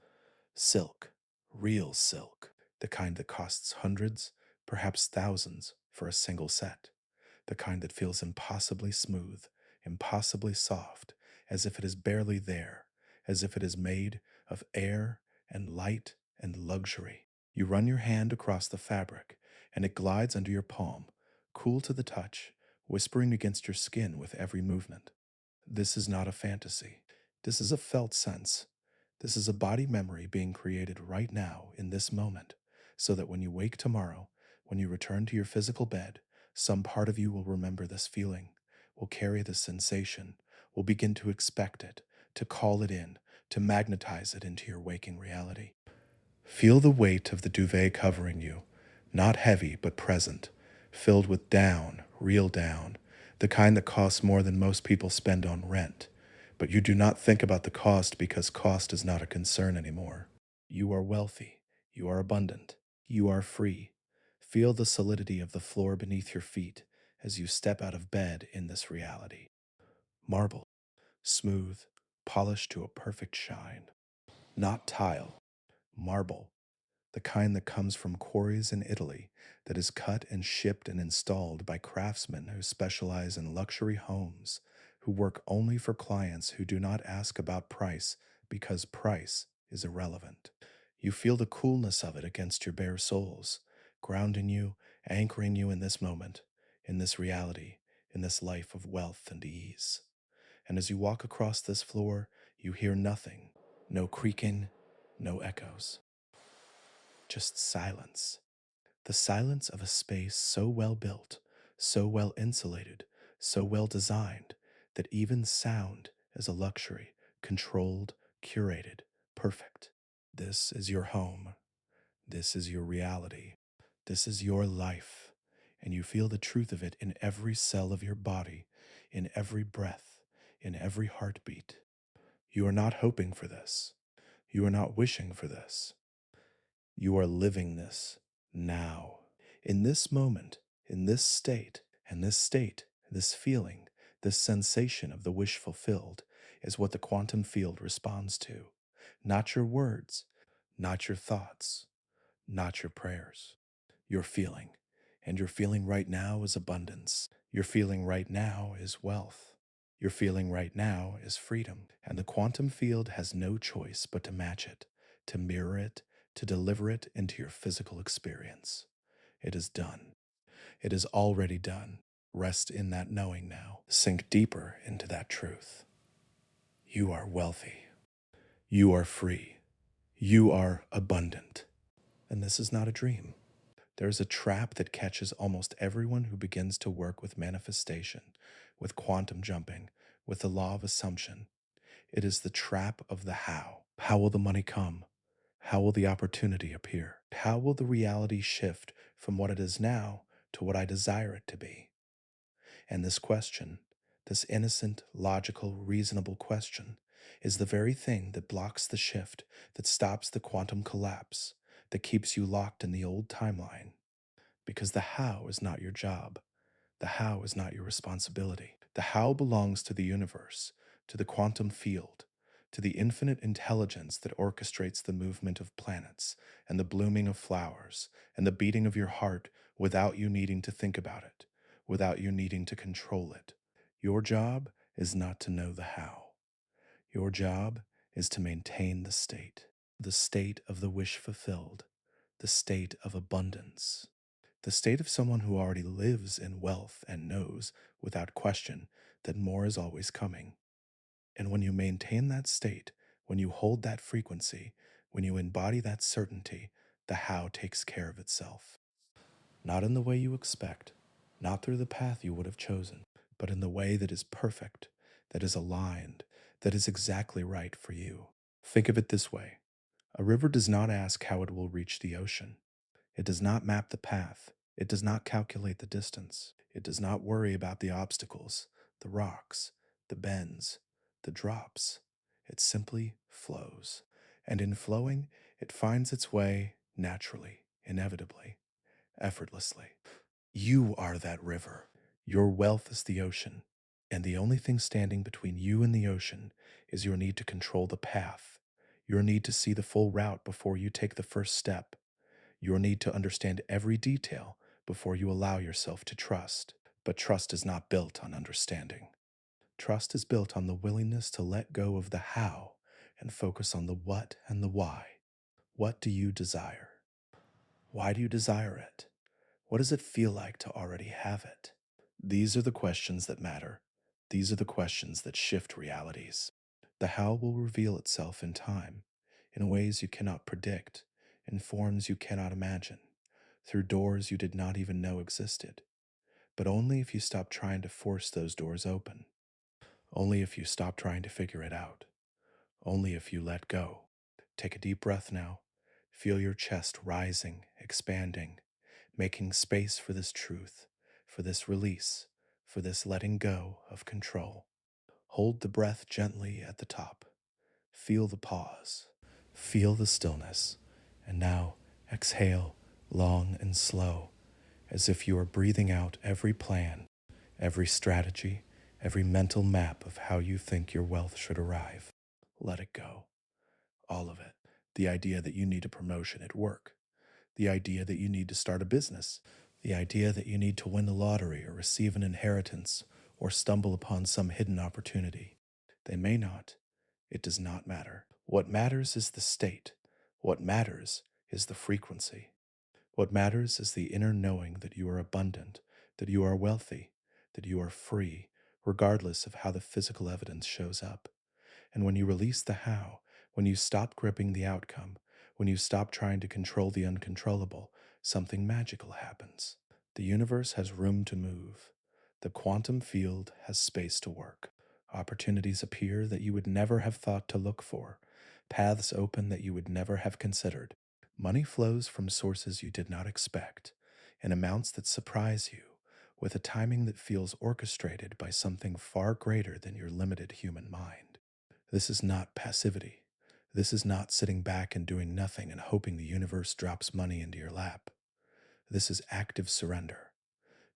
silk, real silk, the kind that costs hundreds, perhaps thousands for a single set, the kind that feels impossibly smooth, impossibly soft, as if it is barely there, as if it is made of air and light and luxury. You run your hand across the fabric, and it glides under your palm, cool to the touch, whispering against your skin with every movement. This is not a fantasy. This is a felt sense. This is a body memory being created right now in this moment, so that when you wake tomorrow, when you return to your physical bed, some part of you will remember this feeling, will carry this sensation, will begin to expect it, to call it in, to magnetize it into your waking reality. Feel the weight of the duvet covering you, not heavy but present, filled with down, real down, the kind that costs more than most people spend on rent. But you do not think about the cost because cost is not a concern anymore. You are wealthy, you are abundant, you are free. Feel the solidity of the floor beneath your feet as you step out of bed in this reality. Marble, smooth, polished to a perfect shine. Not tile, marble, the kind that comes from quarries in Italy, that is cut and shipped and installed by craftsmen who specialize in luxury homes, who work only for clients who do not ask about price because price is irrelevant. You feel the coolness of it against your bare soles, grounding you, anchoring you in this moment, in this reality, in this life of wealth and ease. And as you walk across this floor, you hear nothing, no creaking, no echoes. Just silence. The silence of a space so well built, so well insulated, so well designed, that even sound is a luxury, controlled, curated, perfect. This is your home. This is your reality. This is your life. And you feel the truth of it in every cell of your body, in every breath, in every heartbeat. You are not hoping for this. You are not wishing for this. You are living this now. In this moment, in this state, and this state, this feeling, this sensation of the wish fulfilled is what the quantum field responds to. Not your words, not your thoughts, not your prayers. Your feeling. And your feeling right now is abundance. Your feeling right now is wealth. Your feeling right now is freedom. And the quantum field has no choice but to match it, to mirror it, to deliver it into your physical experience. It is done. It is already done. Rest in that knowing now. Sink deeper into that truth. You are wealthy. You are free. You are abundant. And this is not a dream. There is a trap that catches almost everyone who begins to work with manifestation, with quantum jumping, with the law of assumption. It is the trap of the how. How will the money come? How will the opportunity appear? How will the reality shift from what it is now to what I desire it to be? And this question, this innocent, logical, reasonable question, is the very thing that blocks the shift, that stops the quantum collapse, that keeps you locked in the old timeline. Because the how is not your job. The how is not your responsibility. The how belongs to the universe, to the quantum field, to the infinite intelligence that orchestrates the movement of planets and the blooming of flowers and the beating of your heart without you needing to think about it, without you needing to control it. Your job is not to know the how. Your job is to maintain the state of the wish fulfilled, the state of abundance. The state of someone who already lives in wealth and knows, without question, that more is always coming. And when you maintain that state, when you hold that frequency, when you embody that certainty, the how takes care of itself. Not in the way you expect, not through the path you would have chosen, but in the way that is perfect, that is aligned, that is exactly right for you. Think of it this way. A river does not ask how it will reach the ocean. It does not map the path. It does not calculate the distance. It does not worry about the obstacles, the rocks, the bends, the drops. It simply flows. And in flowing, it finds its way naturally, inevitably, effortlessly. You are that river. Your wealth is the ocean. And the only thing standing between you and the ocean is your need to control the path, your need to see the full route before you take the first step, your need to understand every detail before you allow yourself to trust. But trust is not built on understanding. Trust is built on the willingness to let go of the how and focus on the what and the why. What do you desire? Why do you desire it? What does it feel like to already have it? These are the questions that matter. These are the questions that shift realities. The how will reveal itself in time, in ways you cannot predict, in forms you cannot imagine, through doors you did not even know existed. But only if you stop trying to force those doors open. Only if you stop trying to figure it out. Only if you let go. Take a deep breath now. Feel your chest rising, expanding, making space for this truth, for this release, for this letting go of control. Hold the breath gently at the top. Feel the pause. Feel the stillness. And now exhale long and slow, as if you are breathing out every plan, every strategy, every mental map of how you think your wealth should arrive. Let it go. All of it. The idea that you need a promotion at work. The idea that you need to start a business. The idea that you need to win the lottery or receive an inheritance or stumble upon some hidden opportunity. They may not. It does not matter. What matters is the state. What matters is the frequency. What matters is the inner knowing that you are abundant, that you are wealthy, that you are free, regardless of how the physical evidence shows up. And when you release the how, when you stop gripping the outcome, when you stop trying to control the uncontrollable, something magical happens. The universe has room to move. The quantum field has space to work. Opportunities appear that you would never have thought to look for. Paths open that you would never have considered. Money flows from sources you did not expect, in amounts that surprise you, with a timing that feels orchestrated by something far greater than your limited human mind. This is not passivity. This is not sitting back and doing nothing and hoping the universe drops money into your lap. This is active surrender.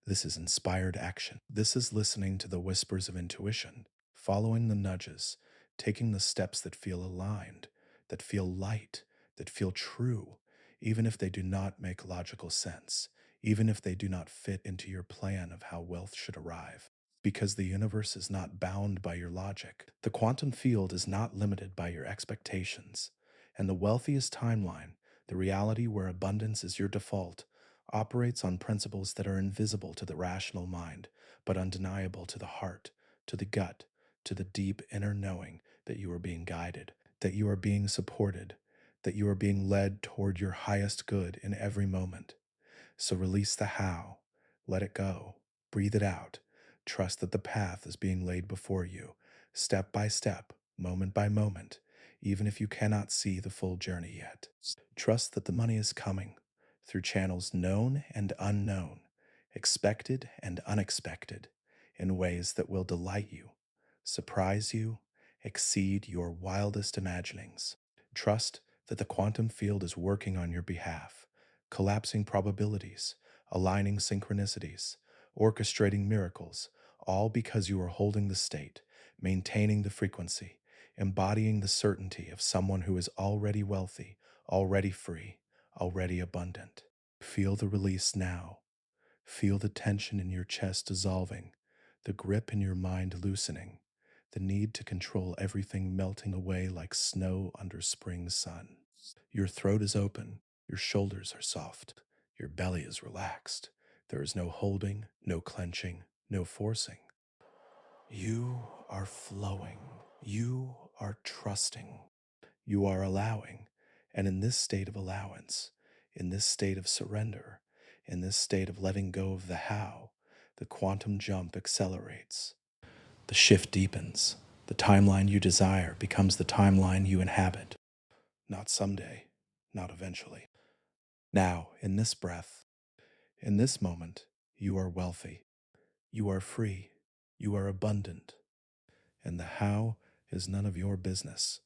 This is inspired action. This is listening to the whispers of intuition, following the nudges, taking the steps that feel aligned, that feel light, that feel true, even if they do not make logical sense, even if they do not fit into your plan of how wealth should arrive. Because the universe is not bound by your logic, the quantum field is not limited by your expectations, and the wealthiest timeline, the reality where abundance is your default, operates on principles that are invisible to the rational mind, but undeniable to the heart, to the gut, to the deep inner knowing that you are being guided, that you are being supported, that you are being led toward your highest good in every moment. So release the how, let it go, breathe it out. Trust that the path is being laid before you, step by step, moment by moment, even if you cannot see the full journey yet. Trust that the money is coming through channels known and unknown, expected and unexpected, in ways that will delight you, surprise you, exceed your wildest imaginings. Trust that the quantum field is working on your behalf, collapsing probabilities, aligning synchronicities, orchestrating miracles, all because you are holding the state, maintaining the frequency, embodying the certainty of someone who is already wealthy, already free, already abundant. Feel the release now. Feel the tension in your chest dissolving, the grip in your mind loosening, the need to control everything melting away like snow under spring sun. Your throat is open, your shoulders are soft, your belly is relaxed. There is no holding, no clenching, no forcing. You are flowing. You are trusting. You are allowing. And in this state of allowance, in this state of surrender, in this state of letting go of the how, the quantum jump accelerates. The shift deepens. The timeline you desire becomes the timeline you inhabit. Not someday, not eventually. Now, in this breath, in this moment, you are wealthy. You are free. You are abundant. And the how is none of your business.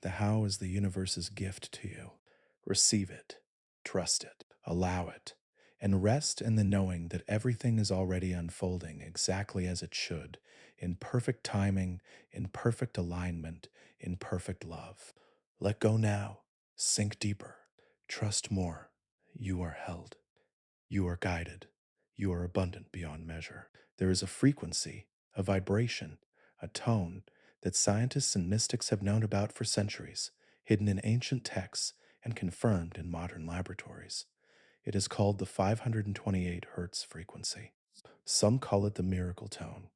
The how is the universe's gift to you. Receive it, trust it, allow it, and rest in the knowing that everything is already unfolding exactly as it should, in perfect timing, in perfect alignment, in perfect love. Let go now, sink deeper, trust more. You are held. You are guided. You are abundant beyond measure. There is a frequency, a vibration, a tone that scientists and mystics have known about for centuries, hidden in ancient texts and confirmed in modern laboratories. It is called the 528 Hertz frequency. Some call it the miracle tone.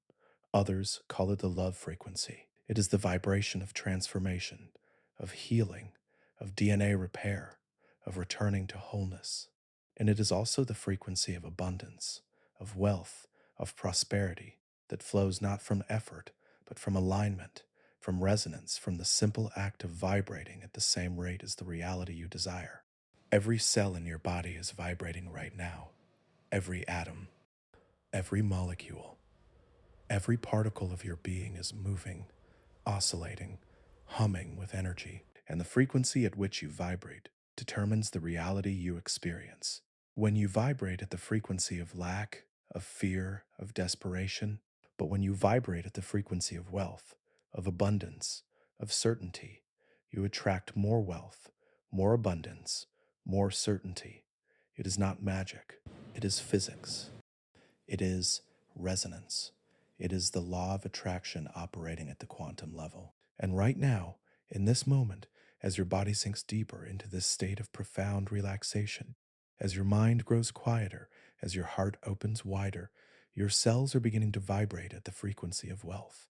Others call it the love frequency. It is the vibration of transformation, of healing, of DNA repair, of returning to wholeness. And it is also the frequency of abundance, of wealth, of prosperity that flows not from effort, but from alignment, from resonance, from the simple act of vibrating at the same rate as the reality you desire. Every cell in your body is vibrating right now. Every atom, every molecule, every particle of your being is moving, oscillating, humming with energy, and the frequency at which you vibrate determines the reality you experience. When you vibrate at the frequency of lack, of fear, of desperation, but when you vibrate at the frequency of wealth, of abundance, of certainty, you attract more wealth, more abundance, more certainty. It is not magic, it is physics. It is resonance. It is the law of attraction operating at the quantum level. And right now, in this moment, as your body sinks deeper into this state of profound relaxation, as your mind grows quieter, as your heart opens wider, your cells are beginning to vibrate at the frequency of wealth.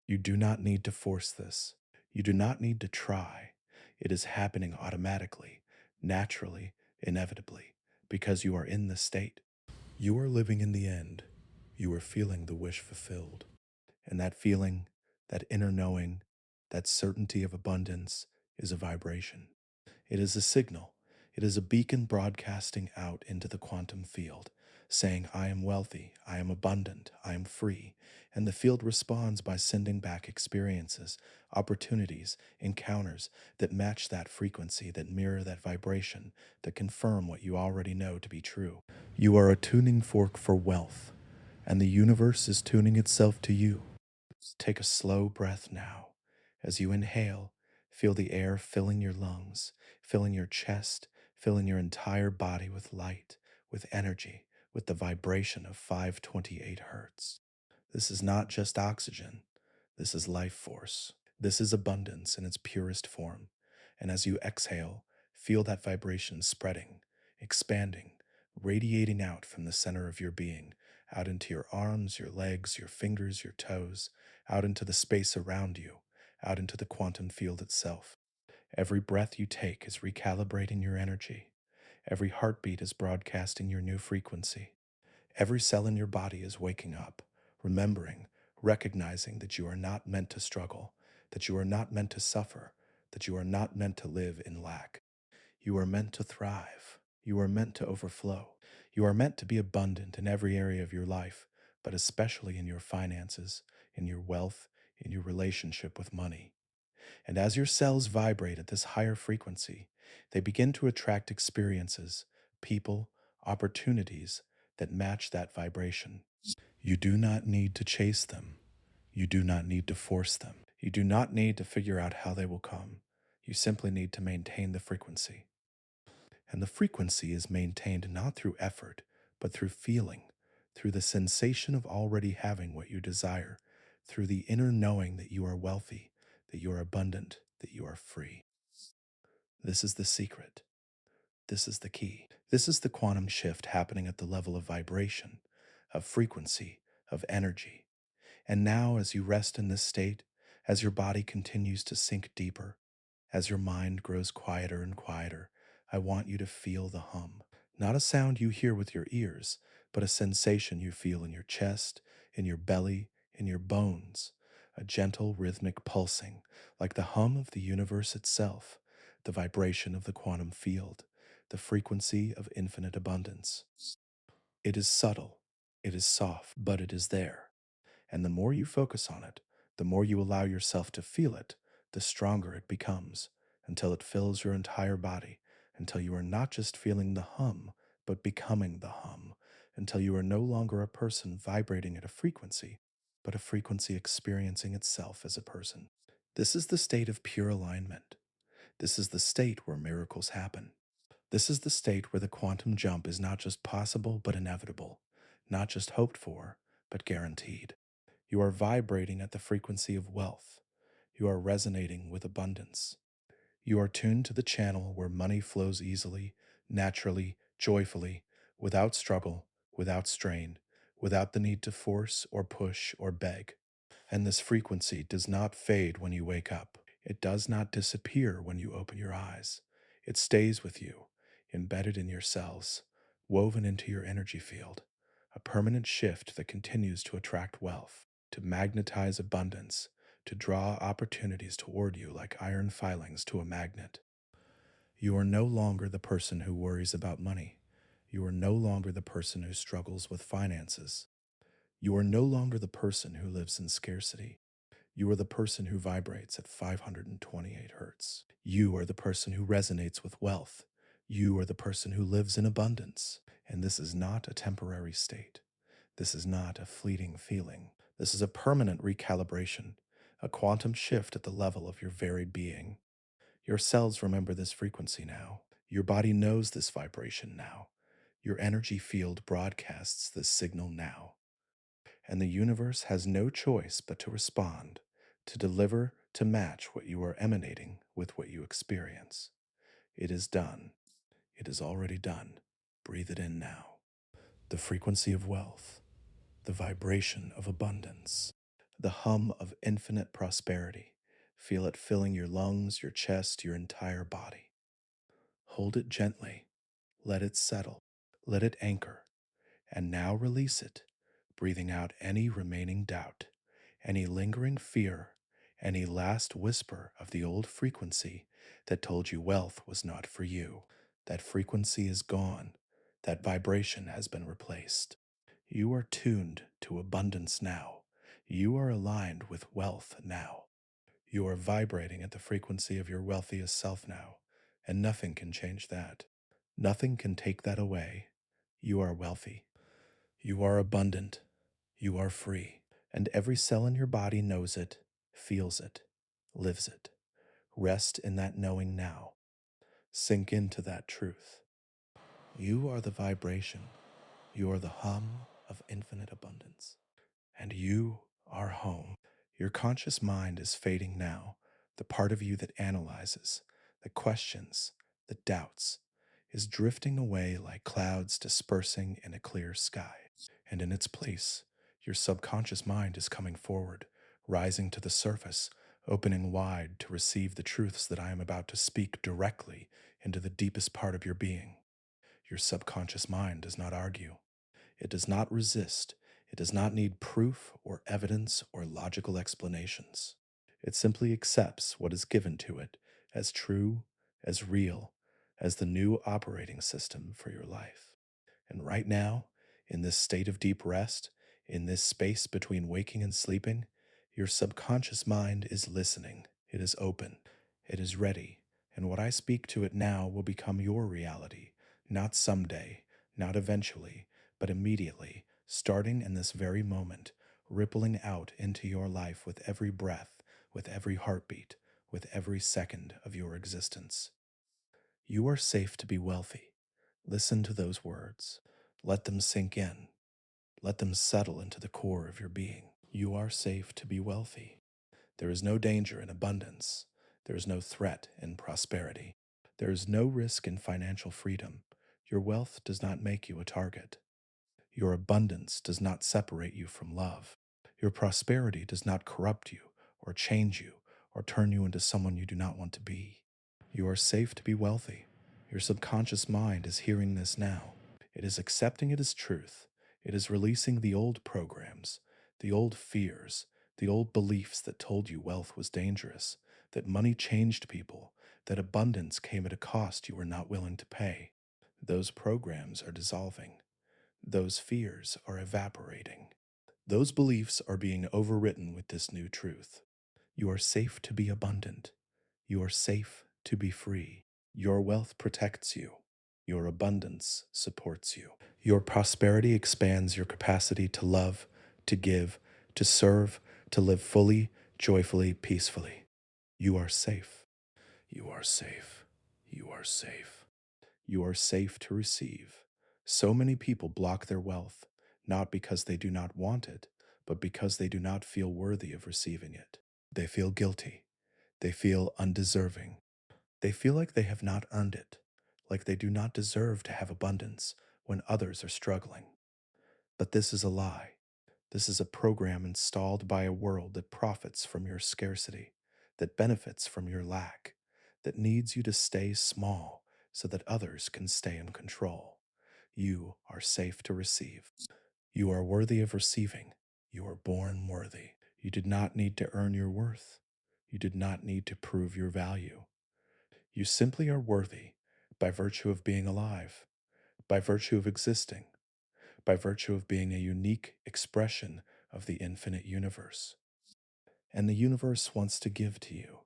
You do not need to force this. You do not need to try. It is happening automatically, naturally, inevitably, because you are in the state. You are living in the end. You are feeling the wish fulfilled. And that feeling, that inner knowing, that certainty of abundance is a vibration. It is a signal. It is a beacon broadcasting out into the quantum field, saying, I am wealthy, I am abundant, I am free. And the field responds by sending back experiences, opportunities, encounters that match that frequency, that mirror that vibration, that confirm what you already know to be true. You are a tuning fork for wealth, and the universe is tuning itself to you. Take a slow breath now. As you inhale, feel the air filling your lungs, filling your chest, filling your entire body with light, with energy, with the vibration of 528 hertz. This is not just oxygen, this is life force. This is abundance in its purest form. And as you exhale, feel that vibration spreading, expanding, radiating out from the center of your being, out into your arms, your legs, your fingers, your toes, out into the space around you, out into the quantum field itself. Every breath you take is recalibrating your energy. Every heartbeat is broadcasting your new frequency. Every cell in your body is waking up, remembering, recognizing that you are not meant to struggle, that you are not meant to suffer, that you are not meant to live in lack. You are meant to thrive. You are meant to overflow. You are meant to be abundant in every area of your life, but especially in your finances, in your wealth, in your relationship with money. And as your cells vibrate at this higher frequency, they begin to attract experiences, people, opportunities that match that vibration. You do not need to chase them. You do not need to force them. You do not need to figure out how they will come. You simply need to maintain the frequency. And the frequency is maintained not through effort, but through feeling, through the sensation of already having what you desire, through the inner knowing that you are wealthy, that you are abundant, that you are free. This is the secret. This is the key. This is the quantum shift happening at the level of vibration, of frequency, of energy. And now, as you rest in this state, as your body continues to sink deeper, as your mind grows quieter and quieter, I want you to feel the hum. Not a sound you hear with your ears, but a sensation you feel in your chest, in your belly, in your bones. A gentle rhythmic pulsing, like the hum of the universe itself, the vibration of the quantum field, the frequency of infinite abundance. It is subtle, it is soft, but it is there. And the more you focus on it, the more you allow yourself to feel it, the stronger it becomes, until it fills your entire body, until you are not just feeling the hum, but becoming the hum, until you are no longer a person vibrating at a frequency, but a frequency experiencing itself as a person. This is the state of pure alignment. This is the state where miracles happen. This is the state where the quantum jump is not just possible, but inevitable, not just hoped for, but guaranteed. You are vibrating at the frequency of wealth. You are resonating with abundance. You are tuned to the channel where money flows easily, naturally, joyfully, without struggle, without strain, without the need to force or push or beg. And this frequency does not fade when you wake up. It does not disappear when you open your eyes. It stays with you, embedded in your cells, woven into your energy field, a permanent shift that continues to attract wealth, to magnetize abundance, to draw opportunities toward you like iron filings to a magnet. You are no longer the person who worries about money. You are no longer the person who struggles with finances. You are no longer the person who lives in scarcity. You are the person who vibrates at 528 hertz. You are the person who resonates with wealth. You are the person who lives in abundance. And this is not a temporary state. This is not a fleeting feeling. This is a permanent recalibration, a quantum shift at the level of your very being. Your cells remember this frequency now. Your body knows this vibration now. Your energy field broadcasts this signal now. And the universe has no choice but to respond, to deliver, to match what you are emanating with what you experience. It is done. It is already done. Breathe it in now. The frequency of wealth, the vibration of abundance, the hum of infinite prosperity. Feel it filling your lungs, your chest, your entire body. Hold it gently. Let it settle. Let it anchor. And now release it, breathing out any remaining doubt, any lingering fear, any last whisper of the old frequency that told you wealth was not for you. That frequency is gone. That vibration has been replaced. You are tuned to abundance now. You are aligned with wealth now. You are vibrating at the frequency of your wealthiest self now, and nothing can change that. Nothing can take that away. You are wealthy. You are abundant. You are free. And every cell in your body knows it, feels it, lives it. Rest in that knowing now. Sink into that truth. You are the vibration. You are the hum of infinite abundance. And you are home. Your conscious mind is fading now. The part of you that analyzes, that questions, that doubts, is drifting away like clouds dispersing in a clear sky. And in its place, your subconscious mind is coming forward, rising to the surface, opening wide to receive the truths that I am about to speak directly into the deepest part of your being. Your subconscious mind does not argue. It does not resist. It does not need proof or evidence or logical explanations. It simply accepts what is given to it as true, as real, as the new operating system for your life. And right now, in this state of deep rest, in this space between waking and sleeping, your subconscious mind is listening. It is open. It is ready. And what I speak to it now will become your reality, not someday, not eventually, but immediately, starting in this very moment, rippling out into your life with every breath, with every heartbeat, with every second of your existence. You are safe to be wealthy. Listen to those words. Let them sink in. Let them settle into the core of your being. You are safe to be wealthy. There is no danger in abundance. There is no threat in prosperity. There is no risk in financial freedom. Your wealth does not make you a target. Your abundance does not separate you from love. Your prosperity does not corrupt you or change you or turn you into someone you do not want to be. You are safe to be wealthy. Your subconscious mind is hearing this now. It is accepting it as truth. It is releasing the old programs, the old fears, the old beliefs that told you wealth was dangerous, that money changed people, that abundance came at a cost you were not willing to pay. Those programs are dissolving. Those fears are evaporating. Those beliefs are being overwritten with this new truth. You are safe to be abundant. You are safe to be free. Your wealth protects you. Your abundance supports you. Your prosperity expands your capacity to love, to give, to serve, to live fully, joyfully, peacefully. You are safe. You are safe. You are safe. You are safe to receive. So many people block their wealth, not because they do not want it, but because they do not feel worthy of receiving it. They feel guilty. They feel undeserving. They feel like they have not earned it, like they do not deserve to have abundance when others are struggling. But this is a lie. This is a program installed by a world that profits from your scarcity, that benefits from your lack, that needs you to stay small so that others can stay in control. You are safe to receive. You are worthy of receiving. You are born worthy. You did not need to earn your worth. You did not need to prove your value. You simply are worthy by virtue of being alive, by virtue of existing, by virtue of being a unique expression of the infinite universe. And the universe wants to give to you.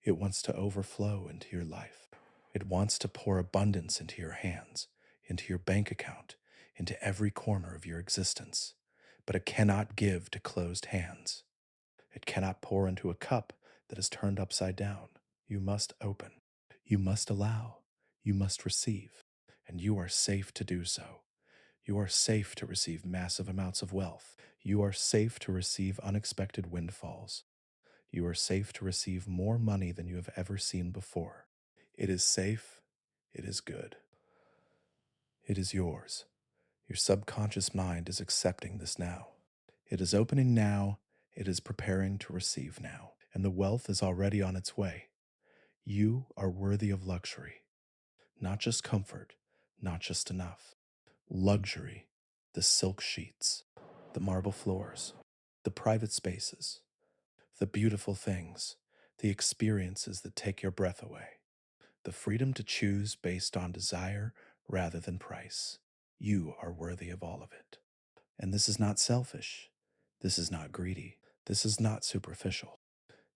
It wants to overflow into your life. It wants to pour abundance into your hands, into your bank account, into every corner of your existence. But it cannot give to closed hands. It cannot pour into a cup that is turned upside down. You must open. You must allow. You must receive. And you are safe to do so. You are safe to receive massive amounts of wealth. You are safe to receive unexpected windfalls. You are safe to receive more money than you have ever seen before. It is safe. It is good. It is yours. Your subconscious mind is accepting this now. It is opening now. It is preparing to receive now. And the wealth is already on its way. You are worthy of luxury. Not just comfort, not just enough. Luxury, the silk sheets, the marble floors, the private spaces, the beautiful things, the experiences that take your breath away, the freedom to choose based on desire rather than price. You are worthy of all of it. And this is not selfish. This is not greedy. This is not superficial.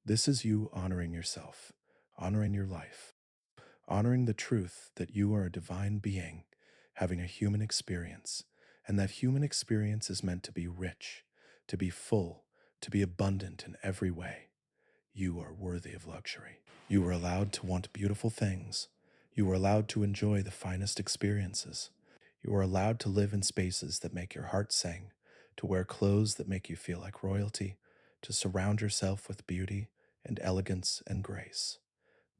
This is you honoring yourself, honoring your life, honoring the truth that you are a divine being having a human experience, and that human experience is meant to be rich, to be full, to be abundant in every way. You are worthy of luxury. You are allowed to want beautiful things. You are allowed to enjoy the finest experiences. You are allowed to live in spaces that make your heart sing, to wear clothes that make you feel like royalty, to surround yourself with beauty and elegance and grace.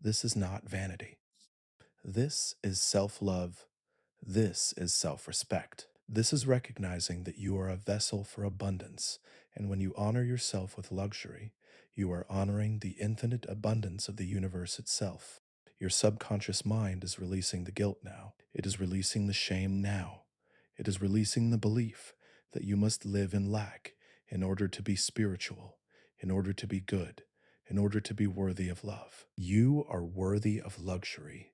This is not vanity. This is self love. This is self respect. This is recognizing that you are a vessel for abundance, and when you honor yourself with luxury, you are honoring the infinite abundance of the universe itself. Your subconscious mind is releasing the guilt now. It is releasing the shame now. It is releasing the belief that you must live in lack in order to be spiritual, in order to be good, in order to be worthy of love. You are worthy of luxury.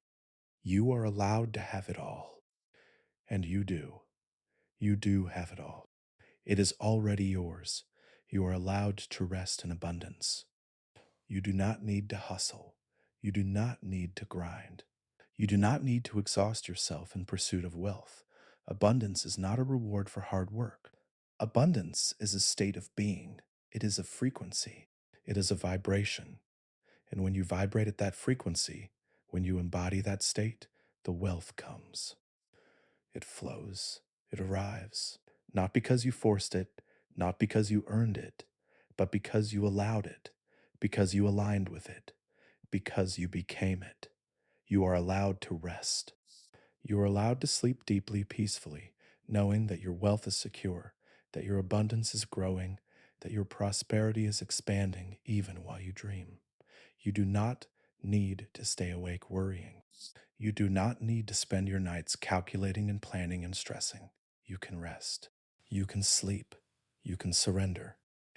You are allowed to have it all. And you do. You do have it all. It is already yours. You are allowed to rest in abundance. You do not need to hustle. You do not need to grind. You do not need to exhaust yourself in pursuit of wealth. Abundance is not a reward for hard work. Abundance is a state of being. It is a frequency. It is a vibration. And when you vibrate at that frequency, when you embody that state, the wealth comes. It flows. It arrives. Not because you forced it, not because you earned it, but because you allowed it, because you aligned with it, because you became it. You are allowed to rest. You are allowed to sleep deeply, peacefully, knowing that your wealth is secure, that your abundance is growing, that your prosperity is expanding even while you dream. You do not need to stay awake worrying. You do not need to spend your nights calculating and planning and stressing. You can rest. You can sleep. You can surrender.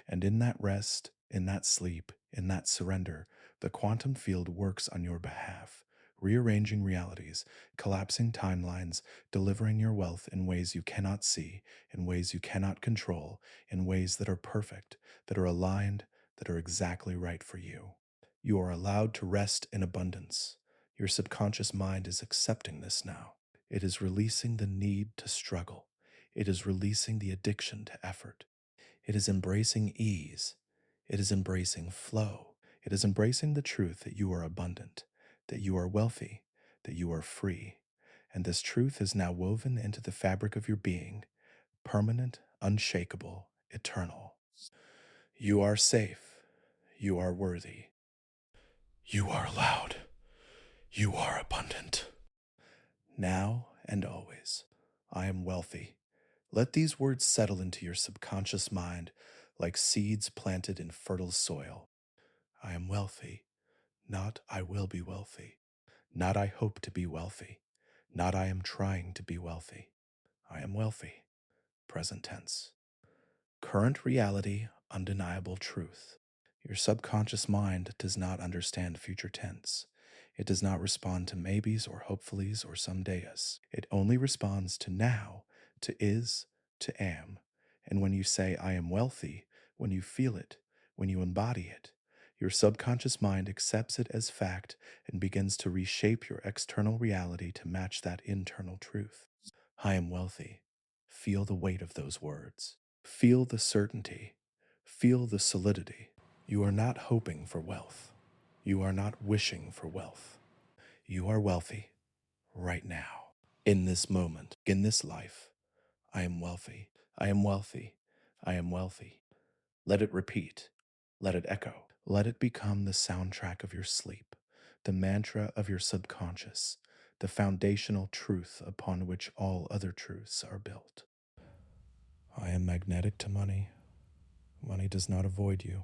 And in that rest, in that sleep, in that surrender, the quantum field works on your behalf, rearranging realities, collapsing timelines, delivering your wealth in ways you cannot see, in ways you cannot control, in ways that are perfect, that are aligned, that are exactly right for you. You are allowed to rest in abundance. Your subconscious mind is accepting this now. It is releasing the need to struggle. It is releasing the addiction to effort. It is embracing ease. It is embracing flow. It is embracing the truth that you are abundant, that you are wealthy, that you are free. And this truth is now woven into the fabric of your being, permanent, unshakable, eternal. You are safe. You are worthy. You are allowed. You are abundant. Now and always, I am wealthy. Let these words settle into your subconscious mind like seeds planted in fertile soil. I am wealthy, not I will be wealthy, not I hope to be wealthy, not I am trying to be wealthy. I am wealthy, present tense. Current reality, undeniable truth. Your subconscious mind does not understand future tense. It does not respond to maybes or hopefullys or somedayas. It only responds to now, to is, to am. And when you say, I am wealthy, when you feel it, when you embody it, your subconscious mind accepts it as fact and begins to reshape your external reality to match that internal truth. I am wealthy. Feel the weight of those words. Feel the certainty. Feel the solidity. You are not hoping for wealth. You are not wishing for wealth. You are wealthy right now, in this moment, in this life. I am wealthy. I am wealthy. I am wealthy. Let it repeat. Let it echo. Let it become the soundtrack of your sleep, the mantra of your subconscious, the foundational truth upon which all other truths are built. I am magnetic to money. Money does not avoid you.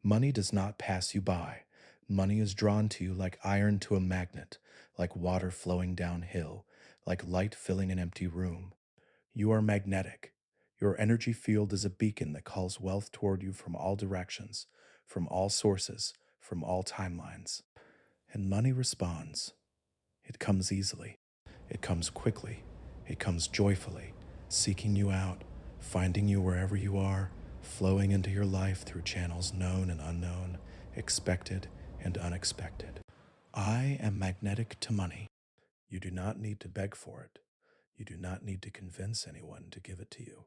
Money does not pass you by. Money is drawn to you like iron to a magnet, like water flowing downhill, like light filling an empty room. You are magnetic. Your energy field is a beacon that calls wealth toward you from all directions, from all sources, from all timelines. And money responds. It comes easily. It comes quickly. It comes joyfully, seeking you out, finding you wherever you are, flowing into your life through channels known and unknown, expected and unexpected. I am magnetic to money. You do not need to beg for it. You do not need to convince anyone to give it to you.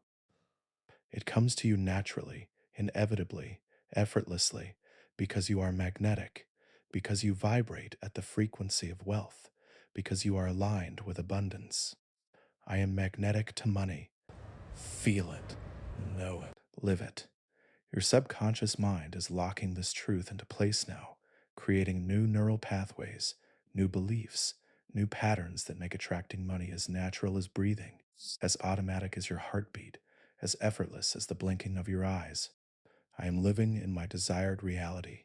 It comes to you naturally, inevitably, effortlessly, because you are magnetic, because you vibrate at the frequency of wealth, because you are aligned with abundance. I am magnetic to money. Feel it, know it, live it. Your subconscious mind is locking this truth into place now, creating new neural pathways, new beliefs, new patterns that make attracting money as natural as breathing, as automatic as your heartbeat, as effortless as the blinking of your eyes. I am living in my desired reality.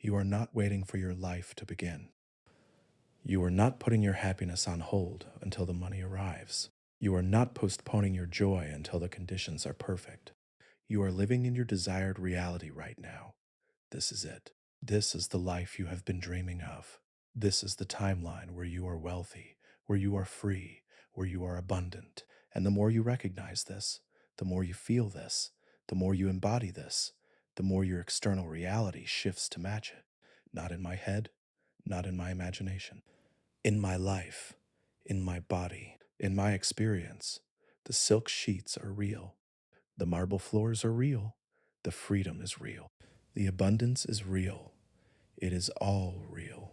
You are not waiting for your life to begin. You are not putting your happiness on hold until the money arrives. You are not postponing your joy until the conditions are perfect. You are living in your desired reality right now. This is it. This is the life you have been dreaming of. This is the timeline where you are wealthy, where you are free, where you are abundant. And the more you recognize this, the more you feel this, the more you embody this, the more your external reality shifts to match it. Not in my head, not in my imagination. In my life, in my body, in my experience, the silk sheets are real. The marble floors are real. The freedom is real. The abundance is real. It is all real.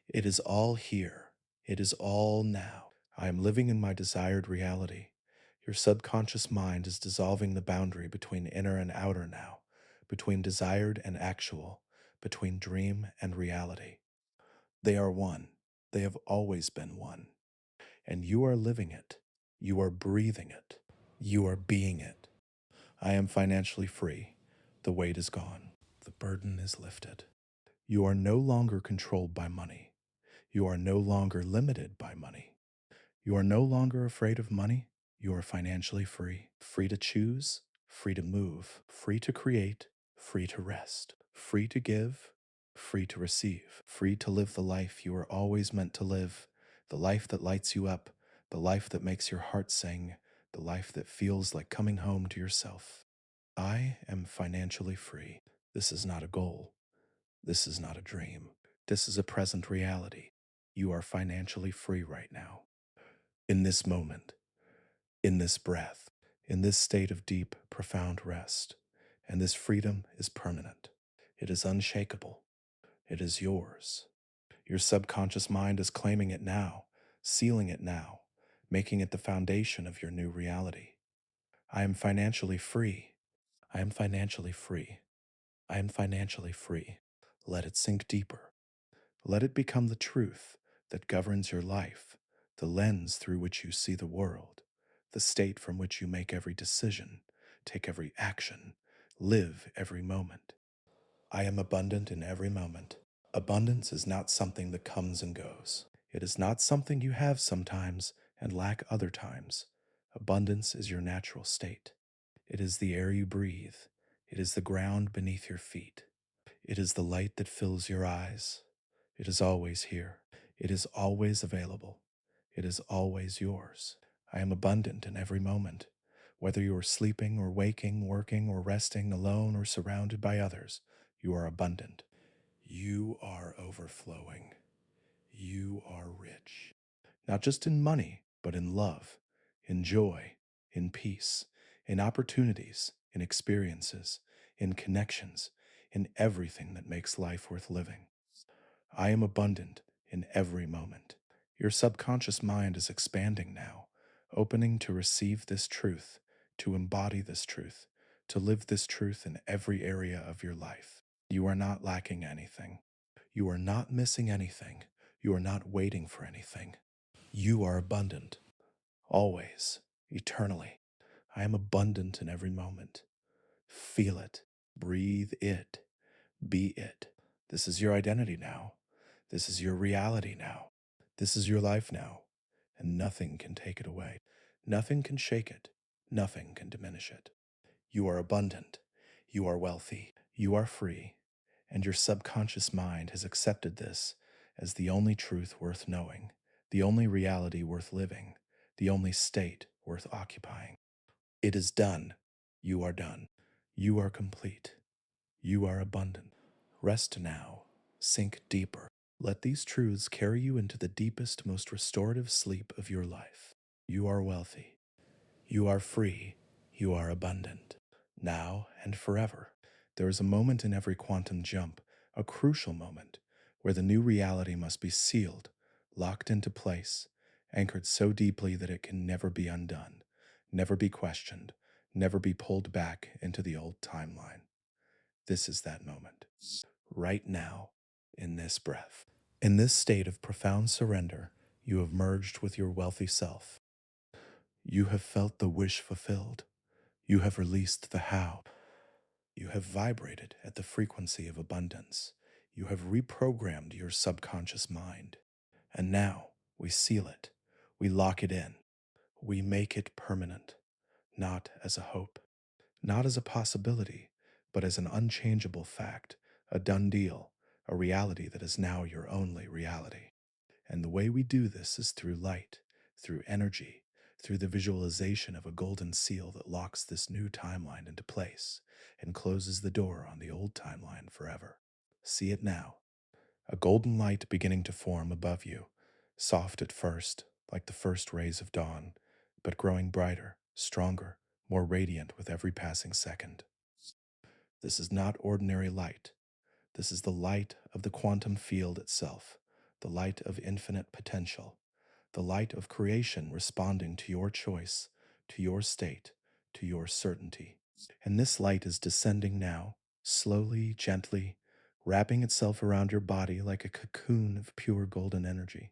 It is all here. It is all now. I am living in my desired reality. Your subconscious mind is dissolving the boundary between inner and outer now, between desired and actual, between dream and reality. They are one. They have always been one. And you are living it. You are breathing it. You are being it. I am financially free. The weight is gone. The burden is lifted. You are no longer controlled by money. You are no longer limited by money. You are no longer afraid of money. You are financially free. Free to choose, free to move, free to create, free to rest, free to give, free to receive, free to live the life you were always meant to live, the life that lights you up, the life that makes your heart sing, the life that feels like coming home to yourself. I am financially free. This is not a goal. This is not a dream. This is a present reality. You are financially free right now. In this moment, in this breath, in this state of deep, profound rest. And this freedom is permanent. It is unshakable. It is yours. Your subconscious mind is claiming it now, sealing it now, making it the foundation of your new reality. I am financially free. I am financially free. I am financially free. Let it sink deeper. Let it become the truth that governs your life, the lens through which you see the world, the state from which you make every decision, take every action, live every moment. I am abundant in every moment. Abundance is not something that comes and goes. It is not something you have sometimes and lack other times. Abundance is your natural state. It is the air you breathe. It is the ground beneath your feet. It is the light that fills your eyes. It is always here. It is always available. It is always yours. I am abundant in every moment. Whether you are sleeping or waking, working or resting, alone or surrounded by others, you are abundant. You are overflowing. You are rich. Not just in money, but in love, in joy, in peace, in opportunities, in experiences, in connections, in everything that makes life worth living. I am abundant in every moment. Your subconscious mind is expanding now, opening to receive this truth, to embody this truth, to live this truth in every area of your life. You are not lacking anything. You are not missing anything. You are not waiting for anything. You are abundant, always, eternally. I am abundant in every moment. Feel it, breathe it, be it. This is your identity now. This is your reality now. This is your life now, and nothing can take it away. Nothing can shake it. Nothing can diminish it. You are abundant. You are wealthy. You are free. And your subconscious mind has accepted this as the only truth worth knowing, the only reality worth living, the only state worth occupying. It is done. You are done. You are complete. You are abundant. Rest now. Sink deeper. Let these truths carry you into the deepest, most restorative sleep of your life. You are wealthy. You are free. You are abundant. Now and forever. There is a moment in every quantum jump, a crucial moment, where the new reality must be sealed, locked into place, anchored so deeply that it can never be undone, never be questioned, never be pulled back into the old timeline. This is that moment. Right now, in this breath. In this state of profound surrender, you have merged with your wealthy self. You have felt the wish fulfilled. You have released the how. You have vibrated at the frequency of abundance. You have reprogrammed your subconscious mind. And now we seal it. We lock it in. We make it permanent, not as a hope, not as a possibility, but as an unchangeable fact, a done deal, a reality that is now your only reality. And the way we do this is through light, through energy, through the visualization of a golden seal that locks this new timeline into place and closes the door on the old timeline forever. See it now. A golden light beginning to form above you, soft at first, like the first rays of dawn, but growing brighter, stronger, more radiant with every passing second. This is not ordinary light. This is the light of the quantum field itself, the light of infinite potential, the light of creation responding to your choice, to your state, to your certainty. And this light is descending now, slowly, gently, wrapping itself around your body like a cocoon of pure golden energy.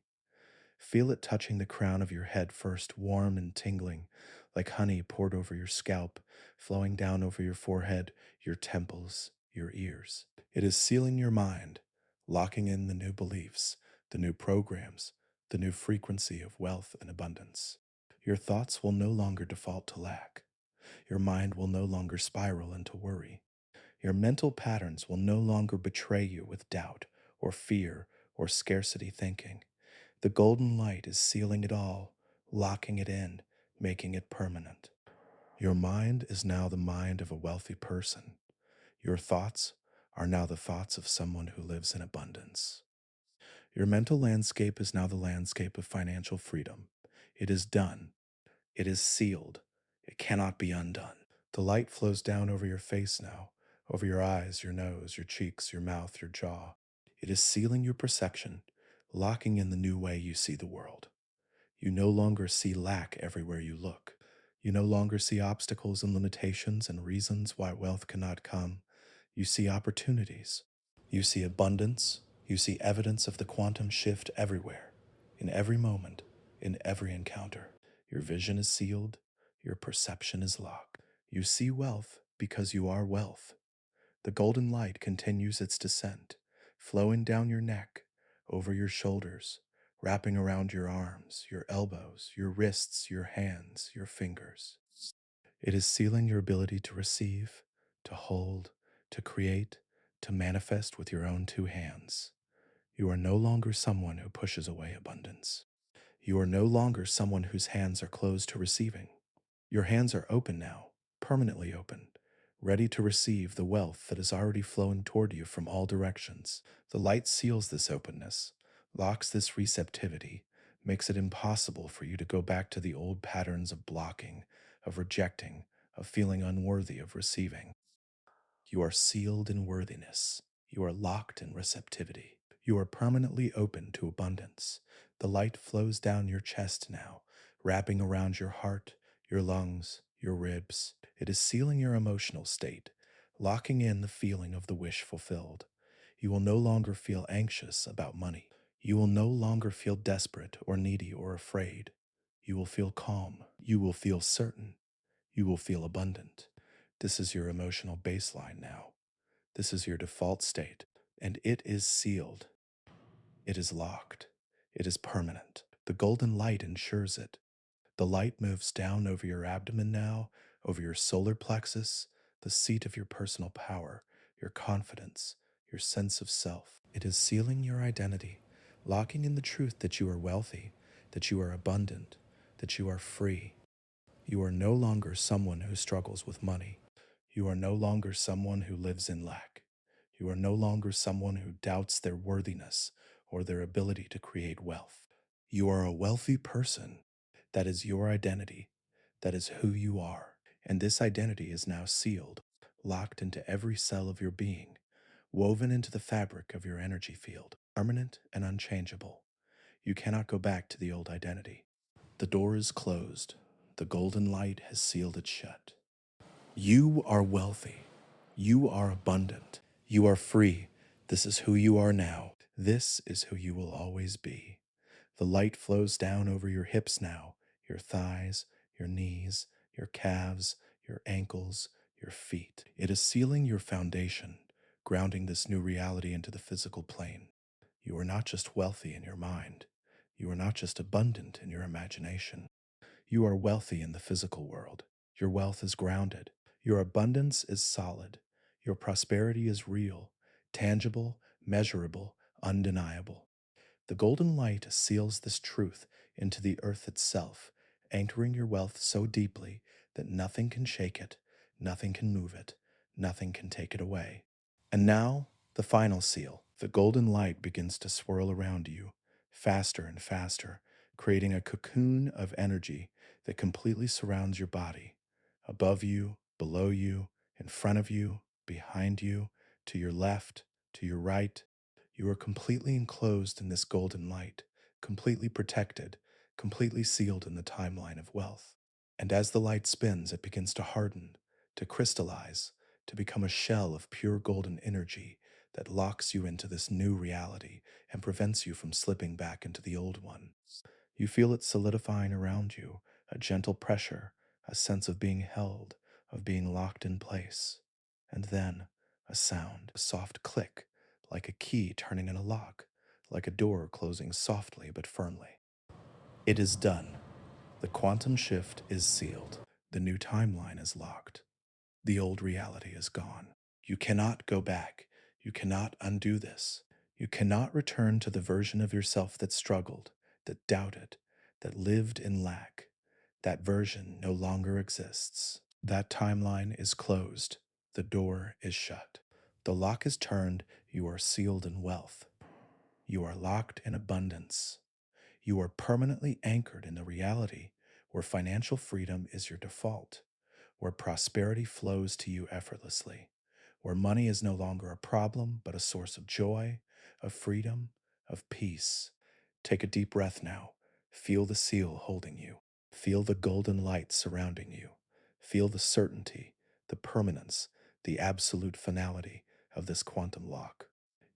Feel it touching the crown of your head first, warm and tingling, like honey poured over your scalp, flowing down over your forehead, your temples, your ears. It is sealing your mind, locking in the new beliefs, the new programs, the new frequency of wealth and abundance. Your thoughts will no longer default to lack. Your mind will no longer spiral into worry. Your mental patterns will no longer betray you with doubt or fear or scarcity thinking. The golden light is sealing it all, locking it in, making it permanent. Your mind is now the mind of a wealthy person. Your thoughts are now the thoughts of someone who lives in abundance. Your mental landscape is now the landscape of financial freedom. It is done. It is sealed. It cannot be undone. The light flows down over your face now, over your eyes, your nose, your cheeks, your mouth, your jaw. It is sealing your perception, locking in the new way you see the world. You no longer see lack everywhere you look. You no longer see obstacles and limitations and reasons why wealth cannot come. You see opportunities. You see abundance. You see evidence of the quantum shift everywhere, in every moment, in every encounter. Your vision is sealed. Your perception is locked. You see wealth because you are wealth. The golden light continues its descent, flowing down your neck, over your shoulders, wrapping around your arms, your elbows, your wrists, your hands, your fingers. It is sealing your ability to receive, to hold, to create, to manifest with your own two hands. You are no longer someone who pushes away abundance. You are no longer someone whose hands are closed to receiving. Your hands are open now, permanently open, ready to receive the wealth that is already flowing toward you from all directions. The light seals this openness, locks this receptivity, makes it impossible for you to go back to the old patterns of blocking, of rejecting, of feeling unworthy of receiving. You are sealed in worthiness. You are locked in receptivity. You are permanently open to abundance. The light flows down your chest now, wrapping around your heart, your lungs, your ribs. It is sealing your emotional state, locking in the feeling of the wish fulfilled. You will no longer feel anxious about money. You will no longer feel desperate or needy or afraid. You will feel calm. You will feel certain. You will feel abundant. This is your emotional baseline now. This is your default state, and it is sealed. It is locked. It is permanent. The golden light ensures it. The light moves down over your abdomen now, over your solar plexus, the seat of your personal power, your confidence, your sense of self. It is sealing your identity, locking in the truth that you are wealthy, that you are abundant, that you are free. You are no longer someone who struggles with money. You are no longer someone who lives in lack. You are no longer someone who doubts their worthiness or their ability to create wealth. You are a wealthy person. That is your identity. That is who you are. And this identity is now sealed, locked into every cell of your being, woven into the fabric of your energy field, permanent and unchangeable. You cannot go back to the old identity. The door is closed. The golden light has sealed it shut. You are wealthy. You are abundant. You are free. This is who you are now. This is who you will always be. The light flows down over your hips now, your thighs, your knees, your calves, your ankles, your feet. It is sealing your foundation, grounding this new reality into the physical plane. You are not just wealthy in your mind. You are not just abundant in your imagination. You are wealthy in the physical world. Your wealth is grounded. Your abundance is solid. Your prosperity is real, tangible, measurable, undeniable. The golden light seals this truth into the earth itself, anchoring your wealth so deeply that nothing can shake it, nothing can move it, nothing can take it away. And now, the final seal. The golden light begins to swirl around you, faster and faster, creating a cocoon of energy that completely surrounds your body. Above you, below you, in front of you, behind you, to your left, to your right. You are completely enclosed in this golden light, completely protected, completely sealed in the timeline of wealth. And as the light spins, it begins to harden, to crystallize, to become a shell of pure golden energy that locks you into this new reality and prevents you from slipping back into the old one. You feel it solidifying around you, a gentle pressure, a sense of being held, of being locked in place. And then a sound, a soft click, like a key turning in a lock, like a door closing softly but firmly. It is done. The quantum shift is sealed. The new timeline is locked. The old reality is gone. You cannot go back. You cannot undo this. You cannot return to the version of yourself that struggled, that doubted, that lived in lack. That version no longer exists. That timeline is closed. The door is shut. The lock is turned. You are sealed in wealth. You are locked in abundance. You are permanently anchored in the reality where financial freedom is your default, where prosperity flows to you effortlessly, where money is no longer a problem but a source of joy, of freedom, of peace. Take a deep breath now. Feel the seal holding you. Feel the golden light surrounding you. Feel the certainty, the permanence, the absolute finality of this quantum lock.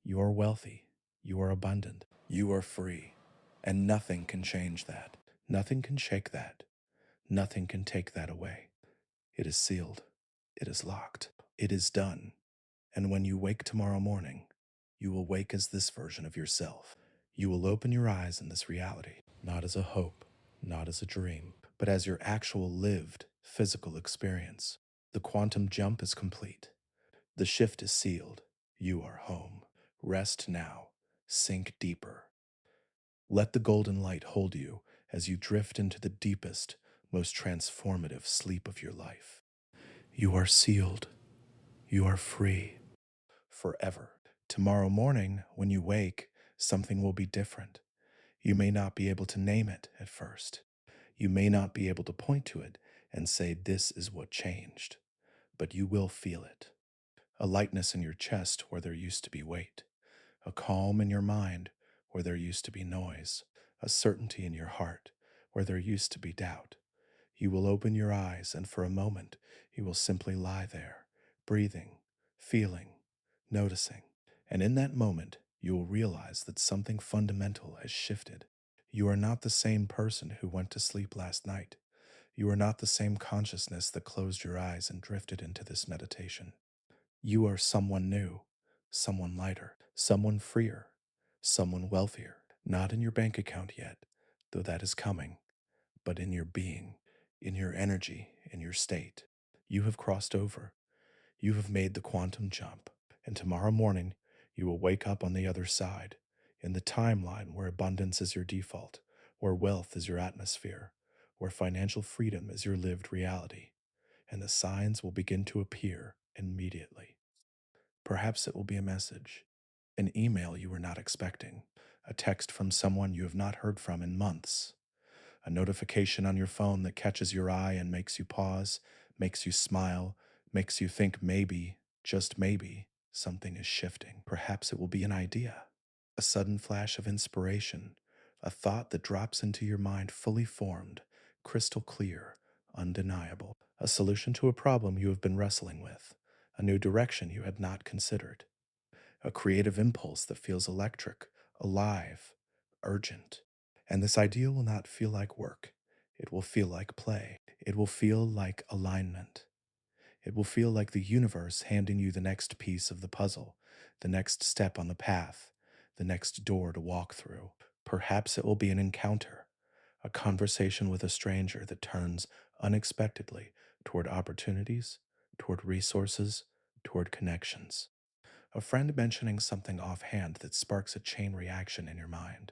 You are wealthy. You are abundant. You are free. And nothing can change that. Nothing can shake that. Nothing can take that away. It is sealed. It is locked. It is done. And when you wake tomorrow morning, you will wake as this version of yourself. You will open your eyes in this reality, not as a hope, not as a dream, but as your actual lived physical experience. The quantum jump is complete. The shift is sealed. You are home. Rest now. Sink deeper. Let the golden light hold you as you drift into the deepest, most transformative sleep of your life. You are sealed. You are free. Forever. Tomorrow morning, when you wake, something will be different. You may not be able to name it at first. You may not be able to point to it and say, "This is what changed," but you will feel it. A lightness in your chest where there used to be weight, a calm in your mind where there used to be noise, a certainty in your heart where there used to be doubt. You will open your eyes, and for a moment, you will simply lie there, breathing, feeling, noticing. And in that moment, you will realize that something fundamental has shifted. You are not the same person who went to sleep last night. You are not the same consciousness that closed your eyes and drifted into this meditation. You are someone new, someone lighter, someone freer, someone wealthier. Not in your bank account yet, though that is coming, but in your being, in your energy, in your state. You have crossed over. You have made the quantum jump. And tomorrow morning, You will wake up on the other side, in the timeline where abundance is your default, where wealth is your atmosphere, where financial freedom is your lived reality, and the signs will begin to appear immediately. Perhaps it will be a message, an email you were not expecting, a text from someone you have not heard from in months, a notification on your phone that catches your eye and makes you pause, makes you smile, makes you think maybe, just maybe, something is shifting. Perhaps it will be an idea, a sudden flash of inspiration, a thought that drops into your mind fully formed, crystal clear, undeniable, a solution to a problem you have been wrestling with, a new direction you had not considered, a creative impulse that feels electric, alive, urgent. And this idea will not feel like work. It will feel like play. It will feel like alignment. It will feel like the universe handing you the next piece of the puzzle, the next step on the path, the next door to walk through. Perhaps it will be an encounter, a conversation with a stranger that turns unexpectedly toward opportunities, toward resources, toward connections. A friend mentioning something offhand that sparks a chain reaction in your mind.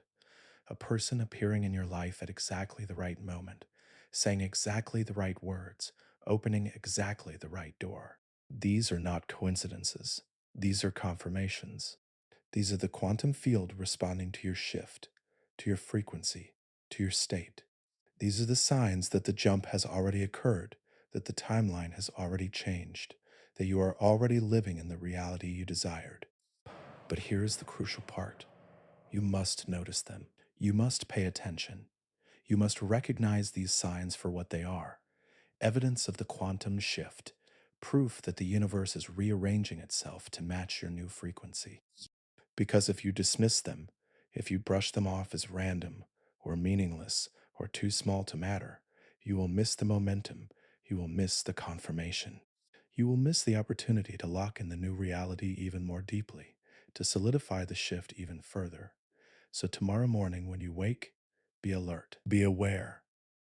A person appearing in your life at exactly the right moment, saying exactly the right words, opening exactly the right door. These are not coincidences. These are confirmations. These are the quantum field responding to your shift, to your frequency, to your state. These are the signs that the jump has already occurred, that the timeline has already changed, that you are already living in the reality you desired. But here is the crucial part. You must notice them. You must pay attention. You must recognize these signs for what they are: evidence of the quantum shift, proof that the universe is rearranging itself to match your new frequency. Because if you dismiss them, if you brush them off as random or meaningless or too small to matter, you will miss the momentum, you will miss the confirmation. You will miss the opportunity to lock in the new reality even more deeply, to solidify the shift even further. So tomorrow morning when you wake, be alert, be aware,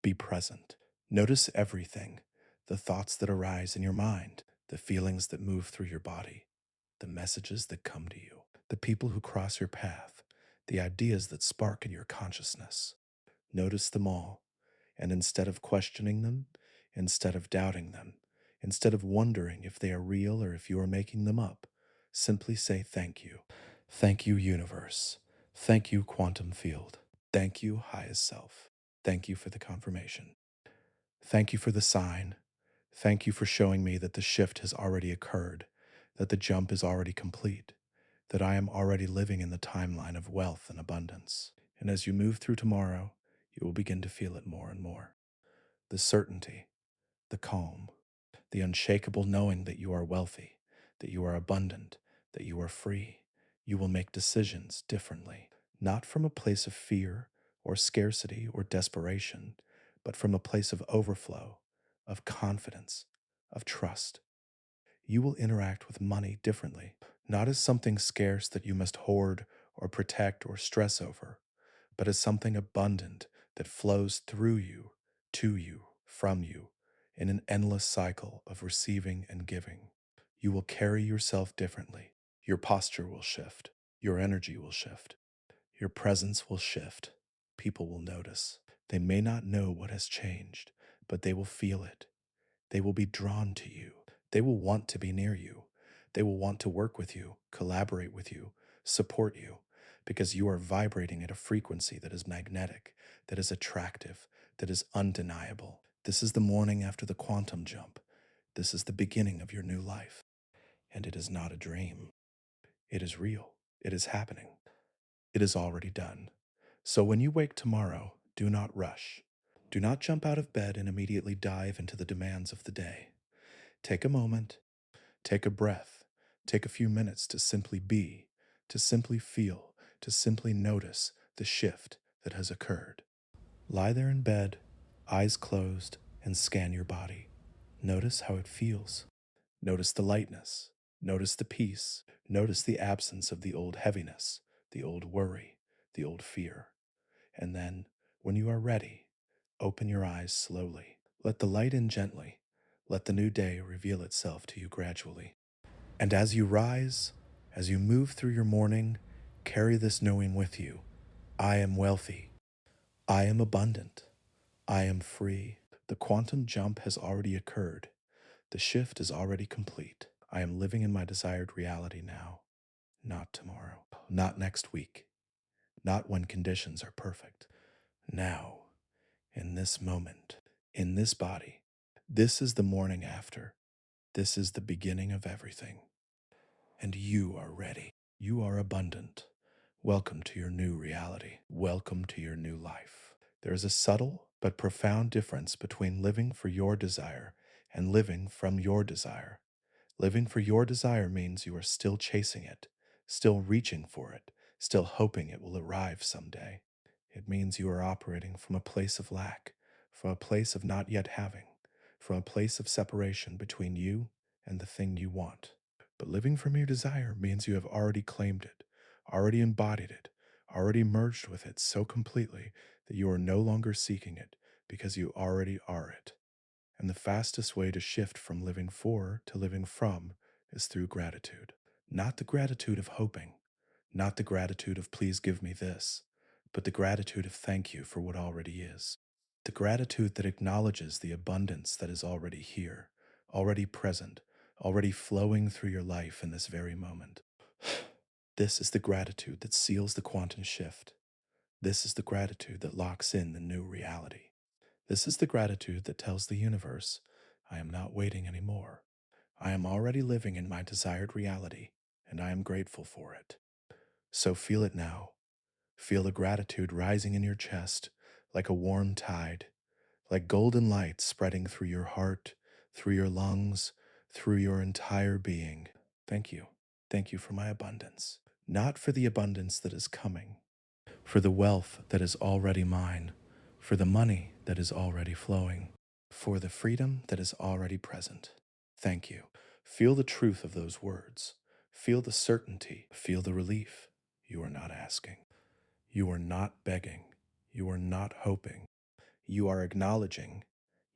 be present. Notice everything: the thoughts that arise in your mind, the feelings that move through your body, the messages that come to you, the people who cross your path, the ideas that spark in your consciousness. Notice them all, and instead of questioning them, instead of doubting them, instead of wondering if they are real or if you are making them up, simply say thank you. Thank you, universe. Thank you, quantum field. Thank you, highest self. Thank you for the confirmation. Thank you for the sign. Thank you for showing me that the shift has already occurred, that the jump is already complete, that I am already living in the timeline of wealth and abundance. And as you move through tomorrow, you will begin to feel it more and more. The certainty, the calm, the unshakable knowing that you are wealthy, that you are abundant, that you are free. You will make decisions differently, not from a place of fear or scarcity or desperation, but from a place of overflow, of confidence, of trust. You will interact with money differently, not as something scarce that you must hoard or protect or stress over, but as something abundant that flows through you, to you, from you, in an endless cycle of receiving and giving. You will carry yourself differently. Your posture will shift. Your energy will shift. Your presence will shift. People will notice. They may not know what has changed, but they will feel it. They will be drawn to you. They will want to be near you. They will want to work with you, collaborate with you, support you, because you are vibrating at a frequency that is magnetic, that is attractive, that is undeniable. This is the morning after the quantum jump. This is the beginning of your new life. And it is not a dream. It is real. It is happening. It is already done. So when you wake tomorrow, do not rush. Do not jump out of bed and immediately dive into the demands of the day. Take a moment, take a breath, take a few minutes to simply be, to simply feel, to simply notice the shift that has occurred. Lie there in bed, eyes closed, and scan your body. Notice how it feels. Notice the lightness. Notice the peace. Notice the absence of the old heaviness, the old worry, the old fear. And then, when you are ready, open your eyes slowly. Let the light in gently. Let the new day reveal itself to you gradually. And as you rise, As you move through your morning, carry this knowing with you. I am wealthy. I am abundant. I am free. The quantum jump has already occurred. The shift is already complete. I am living in my desired reality now, not tomorrow, not next week, not when conditions are perfect. Now, in this moment, in this body, this is the morning after. This is the beginning of everything. And you are ready. You are abundant. Welcome to your new reality. Welcome to your new life. There is a subtle but profound difference between living for your desire and living from your desire. Living for your desire means you are still chasing it, still reaching for it, still hoping it will arrive someday. It means you are operating from a place of lack, from a place of not yet having, from a place of separation between you and the thing you want. But living from your desire means you have already claimed it, already embodied it, already merged with it so completely that you are no longer seeking it because you already are it. And the fastest way to shift from living for to living from is through gratitude. Not the gratitude of hoping, not the gratitude of please give me this, but the gratitude of thank you for what already is. The gratitude that acknowledges the abundance that is already here, already present, already flowing through your life in this very moment. This is the gratitude that seals the quantum shift. This is the gratitude that locks in the new reality. This is the gratitude that tells the universe, I am not waiting anymore. I am already living in my desired reality, and I am grateful for it. So feel it now. Feel the gratitude rising in your chest like a warm tide, like golden light spreading through your heart, through your lungs, through your entire being. Thank you. Thank you for my abundance. Not for the abundance that is coming, for the wealth that is already mine, for the money that is already flowing, for the freedom that is already present. Thank you. Feel the truth of those words. Feel the certainty. Feel the relief. You are not asking. You are not begging. You are not hoping. You are acknowledging.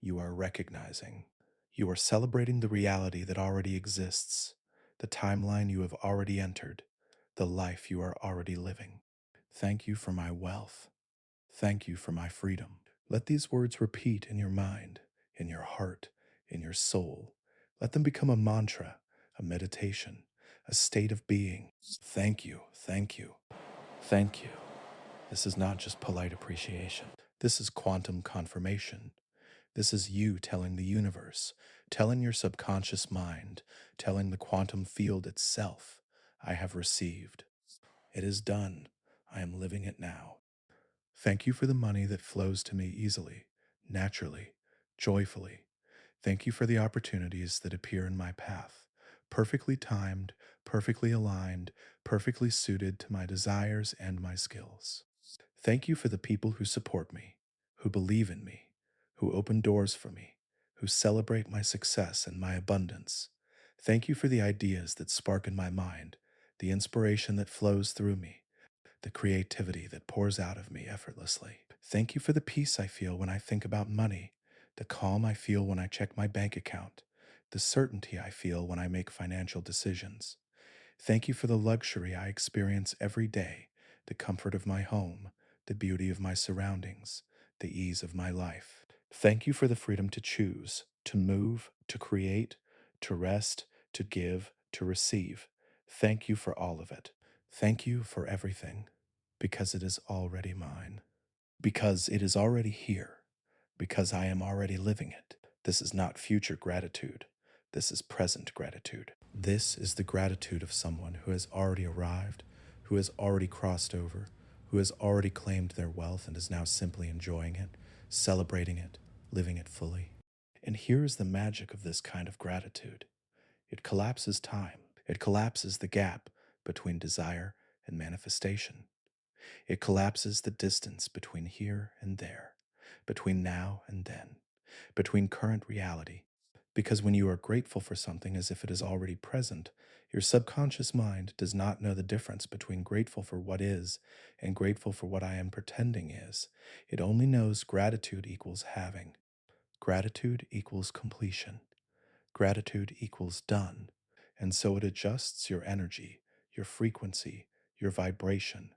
You are recognizing. You are celebrating the reality that already exists, the timeline you have already entered, the life you are already living. Thank you for my wealth. Thank you for my freedom. Let these words repeat in your mind, in your heart, in your soul. Let them become a mantra, a meditation, a state of being. Thank you, thank you, thank you. This is not just polite appreciation. This is quantum confirmation. This is you telling the universe, telling your subconscious mind, telling the quantum field itself, I have received. It is done. I am living it now. Thank you for the money that flows to me easily, naturally, joyfully. Thank you for the opportunities that appear in my path, perfectly timed, perfectly aligned, perfectly suited to my desires and my skills. Thank you for the people who support me, who believe in me, who open doors for me, who celebrate my success and my abundance. Thank you for the ideas that spark in my mind, the inspiration that flows through me, the creativity that pours out of me effortlessly. Thank you for the peace I feel when I think about money, the calm I feel when I check my bank account, the certainty I feel when I make financial decisions. Thank you for the luxury I experience every day, the comfort of my home, the beauty of my surroundings, the ease of my life. Thank you for the freedom to choose, to move, to create, to rest, to give, to receive. Thank you for all of it. Thank you for everything, because it is already mine, because it is already here, because I am already living it. This is not future gratitude. This is present gratitude. This is the gratitude of someone who has already arrived, who has already crossed over, who has already claimed their wealth and is now simply enjoying it, celebrating it, living it fully. And here is the magic of this kind of gratitude. It collapses time. It collapses the gap between desire and manifestation. It collapses the distance between here and there, between now and then, between current reality. Because when you are grateful for something as if it is already present, your subconscious mind does not know the difference between grateful for what is and grateful for what I am pretending is. It only knows gratitude equals having. Gratitude equals completion. Gratitude equals done. And so it adjusts your energy, your frequency, your vibration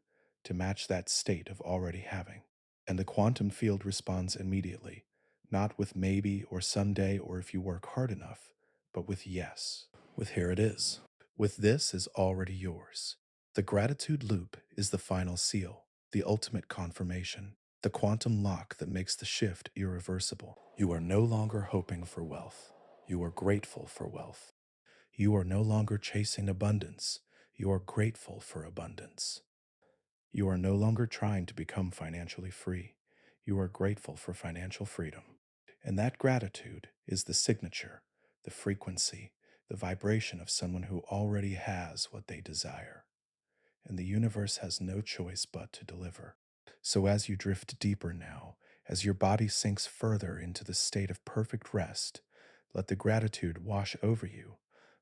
to match that state of already having. And the quantum field responds immediately, not with maybe or someday or if you work hard enough, but with yes, with here it is, with this is already yours. The gratitude loop is the final seal, the ultimate confirmation, the quantum lock that makes the shift irreversible. You are no longer hoping for wealth. You are grateful for wealth. You are no longer chasing abundance. You are grateful for abundance. You are no longer trying to become financially free. You are grateful for financial freedom. And that gratitude is the signature, the frequency, the vibration of someone who already has what they desire. And the universe has no choice but to deliver. So as you drift deeper now, as your body sinks further into the state of perfect rest, let the gratitude wash over you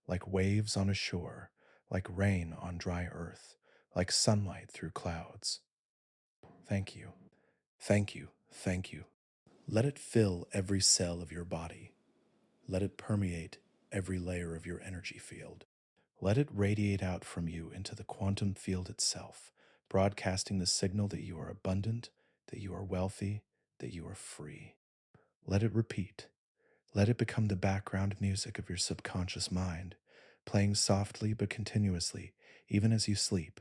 like waves on a shore, like rain on dry earth, like sunlight through clouds. Thank you. Thank you. Thank you. Let it fill every cell of your body. Let it permeate every layer of your energy field. Let it radiate out from you into the quantum field itself, broadcasting the signal that you are abundant, that you are wealthy, that you are free. Let it repeat. Let it become the background music of your subconscious mind, playing softly but continuously, even as you sleep,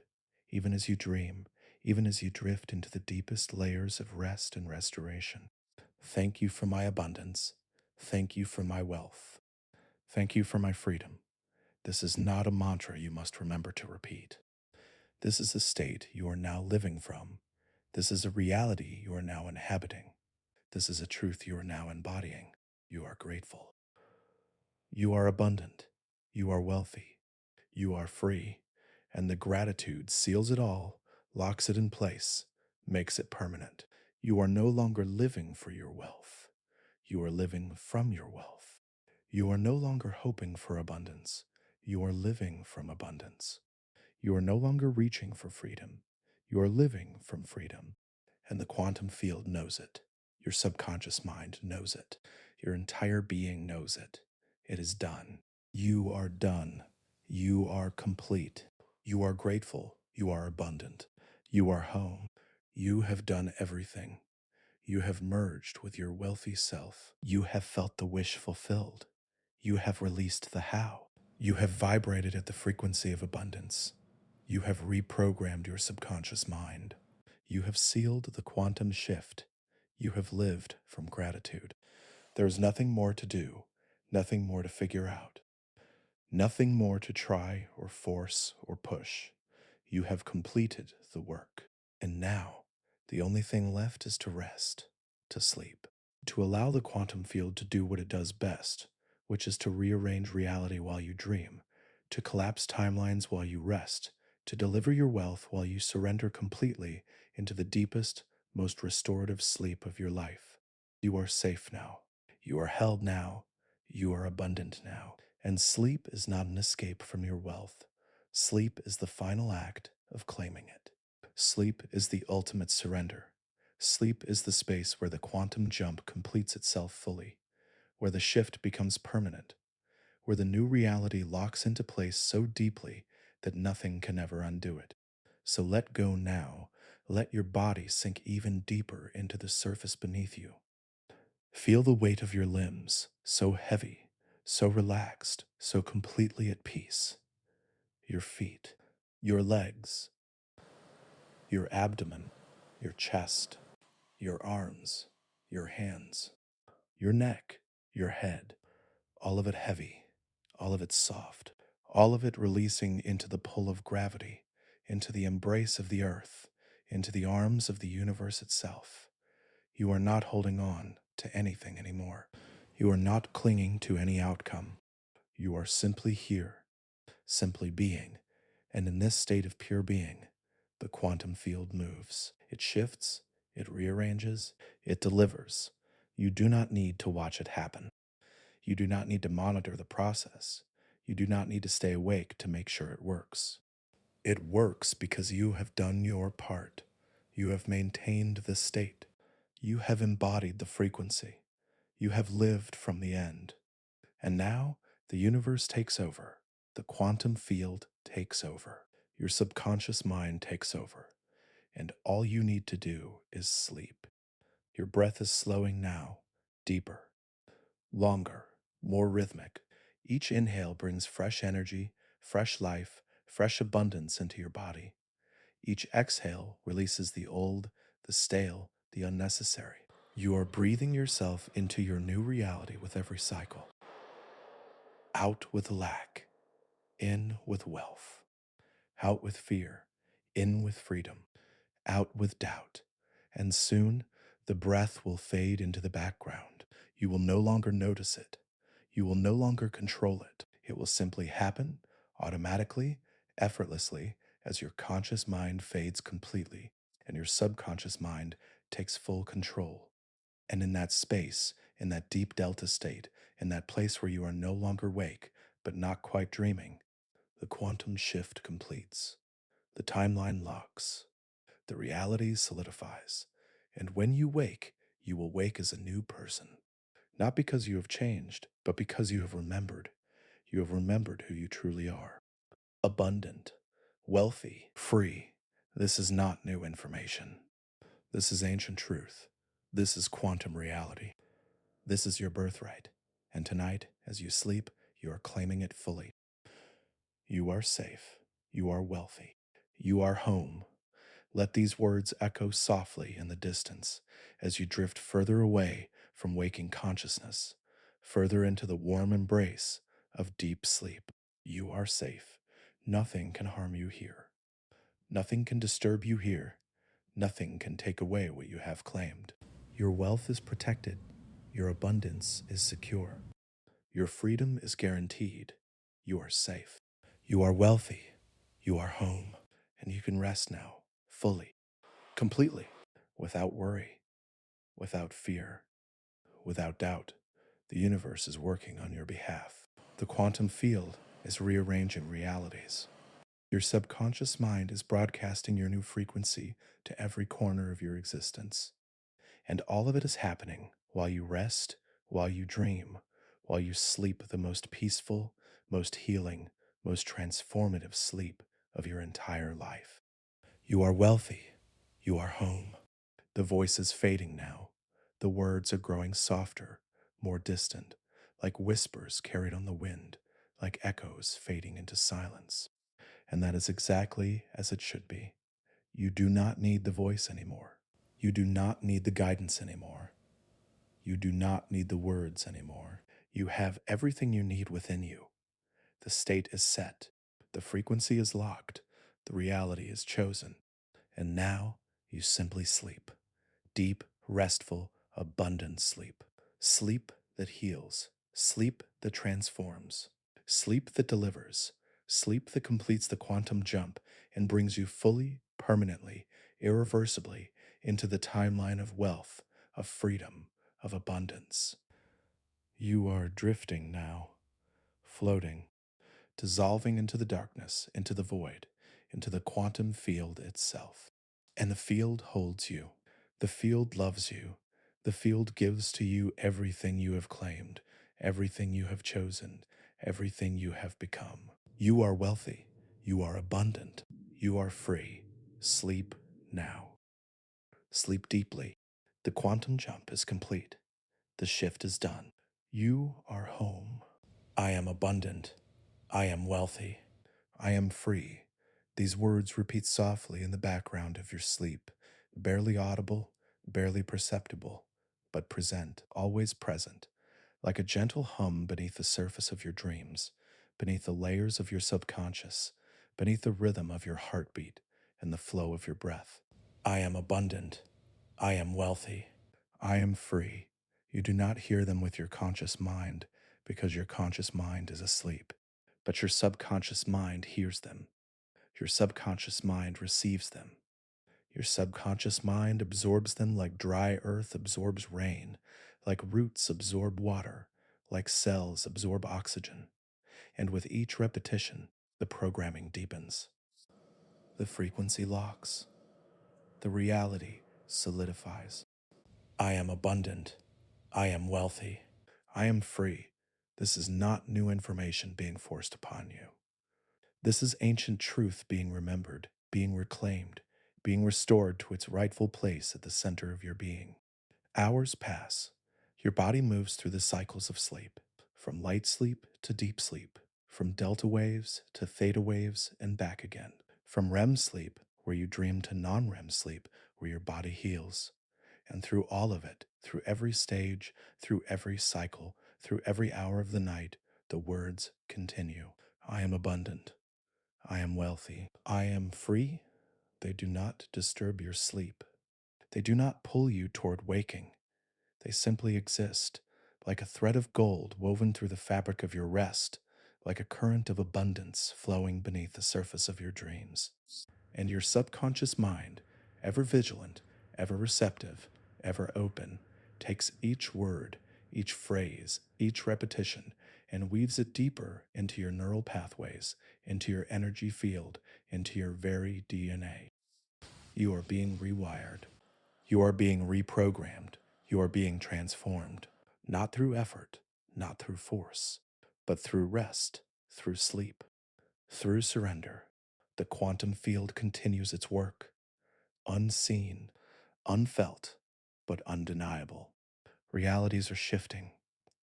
even as you dream, even as you drift into the deepest layers of rest and restoration. Thank you for my abundance. Thank you for my wealth. Thank you for my freedom. This is not a mantra you must remember to repeat. This is a state you are now living from. This is a reality you are now inhabiting. This is a truth you are now embodying. You are grateful. You are abundant. You are wealthy. You are free. And the gratitude seals it all, locks it in place, makes it permanent. You are no longer living for your wealth. You are living from your wealth. You are no longer hoping for abundance. You are living from abundance. You are no longer reaching for freedom. You are living from freedom. And the quantum field knows it. Your subconscious mind knows it. Your entire being knows it. It is done. You are done. You are complete. You are grateful. You are abundant. You are home. You have done everything. You have merged with your wealthy self. You have felt the wish fulfilled. You have released the how. You have vibrated at the frequency of abundance. You have reprogrammed your subconscious mind. You have sealed the quantum shift. You have lived from gratitude. There is nothing more to do, nothing more to figure out, nothing more to try or force or push. You have completed the work. And now, the only thing left is to rest, to sleep, to allow the quantum field to do what it does best, which is to rearrange reality while you dream, to collapse timelines while you rest, to deliver your wealth while you surrender completely into the deepest, most restorative sleep of your life. You are safe now. You are held now. You are abundant now. And sleep is not an escape from your wealth. Sleep is the final act of claiming it. Sleep is the ultimate surrender. Sleep is the space where the quantum jump completes itself fully, where the shift becomes permanent, where the new reality locks into place so deeply that nothing can ever undo it. So let go now. Let your body sink even deeper into the surface beneath you. Feel the weight of your limbs, so heavy, so relaxed, so completely at peace. Your feet, your legs, your abdomen, your chest, your arms, your hands, your neck, your head, all of it heavy, all of it soft, all of it releasing into the pull of gravity, into the embrace of the earth, into the arms of the universe itself. You are not holding on to anything anymore. You are not clinging to any outcome. You are simply here, simply being, and in this state of pure being, the quantum field moves. It shifts, it rearranges, it delivers. You do not need to watch it happen. You do not need to monitor the process. You do not need to stay awake to make sure it works. It works because you have done your part. You have maintained the state. You have embodied the frequency. You have lived from the end. And now the universe takes over. The quantum field takes over. Your subconscious mind takes over, and all you need to do is sleep. Your breath is slowing now, deeper, longer, more rhythmic. Each inhale brings fresh energy, fresh life, fresh abundance into your body. Each exhale releases the old, the stale, the unnecessary. You are breathing yourself into your new reality with every cycle. Out with lack, in with wealth. Out with fear, in with freedom. Out with doubt. And soon, the breath will fade into the background. You will no longer notice it. You will no longer control it. It will simply happen automatically, effortlessly, as your conscious mind fades completely and your subconscious mind takes full control. And in that space, in that deep delta state, in that place where you are no longer awake, but not quite dreaming, the quantum shift completes. The timeline locks. The reality solidifies. And when you wake, you will wake as a new person. Not because you have changed, but because you have remembered. You have remembered who you truly are. Abundant, wealthy, free. This is not new information. This is ancient truth. This is quantum reality. This is your birthright. And tonight, as you sleep, you are claiming it fully. You are safe. You are wealthy. You are home. Let these words echo softly in the distance as you drift further away from waking consciousness, further into the warm embrace of deep sleep. You are safe. Nothing can harm you here. Nothing can disturb you here. Nothing can take away what you have claimed. Your wealth is protected. Your abundance is secure. Your freedom is guaranteed. You are safe. You are wealthy. You are home. And you can rest now, fully, completely, without worry, without fear, without doubt. The universe is working on your behalf. The quantum field is rearranging realities. Your subconscious mind is broadcasting your new frequency to every corner of your existence. And all of it is happening while you rest, while you dream, while you sleep the most peaceful, most healing, most transformative sleep of your entire life. You are wealthy. You are home. The voice is fading now. The words are growing softer, more distant, like whispers carried on the wind, like echoes fading into silence. And that is exactly as it should be. You do not need the voice anymore. You do not need the guidance anymore. You do not need the words anymore. You have everything you need within you. The state is set. The frequency is locked. The reality is chosen. And now you simply sleep. Deep, restful, abundant sleep. Sleep that heals. Sleep that transforms. Sleep that delivers. Sleep that completes the quantum jump and brings you fully, permanently, irreversibly into the timeline of wealth, of freedom, of abundance. You are drifting now, floating, dissolving into the darkness, into the void, into the quantum field itself. And the field holds you. The field loves you. The field gives to you everything you have claimed, everything you have chosen, everything you have become. You are wealthy. You are abundant. You are free. Sleep now. Sleep deeply. The quantum jump is complete. The shift is done. You are home. I am abundant. I am wealthy. I am free. These words repeat softly in the background of your sleep, barely audible, barely perceptible, but present, always present, like a gentle hum beneath the surface of your dreams, beneath the layers of your subconscious, beneath the rhythm of your heartbeat and the flow of your breath. I am abundant. I am wealthy. I am free. You do not hear them with your conscious mind because your conscious mind is asleep, but your subconscious mind hears them. Your subconscious mind receives them. Your subconscious mind absorbs them like dry earth absorbs rain, like roots absorb water, like cells absorb oxygen. And with each repetition, the programming deepens. The frequency locks. The reality solidifies. I am abundant. I am wealthy. I am free. This is not new information being forced upon you. This is ancient truth being remembered, being reclaimed, being restored to its rightful place at the center of your being. Hours pass. Your body moves through the cycles of sleep, from light sleep to deep sleep, from delta waves to theta waves and back again, from REM sleep, where you dream, to non REM sleep, where your body heals. And through all of it, through every stage, through every cycle, through every hour of the night, the words continue. I am abundant. I am wealthy. I am free. They do not disturb your sleep. They do not pull you toward waking. They simply exist, like a thread of gold woven through the fabric of your rest, like a current of abundance flowing beneath the surface of your dreams. And your subconscious mind, ever vigilant, ever receptive, ever open, takes each word, each phrase, each repetition, and weaves it deeper into your neural pathways, into your energy field, into your very DNA. You are being rewired. You are being reprogrammed. You are being transformed, not through effort, not through force, but through rest, through sleep, through surrender. The quantum field continues its work, unseen, unfelt, but undeniable. Realities are shifting,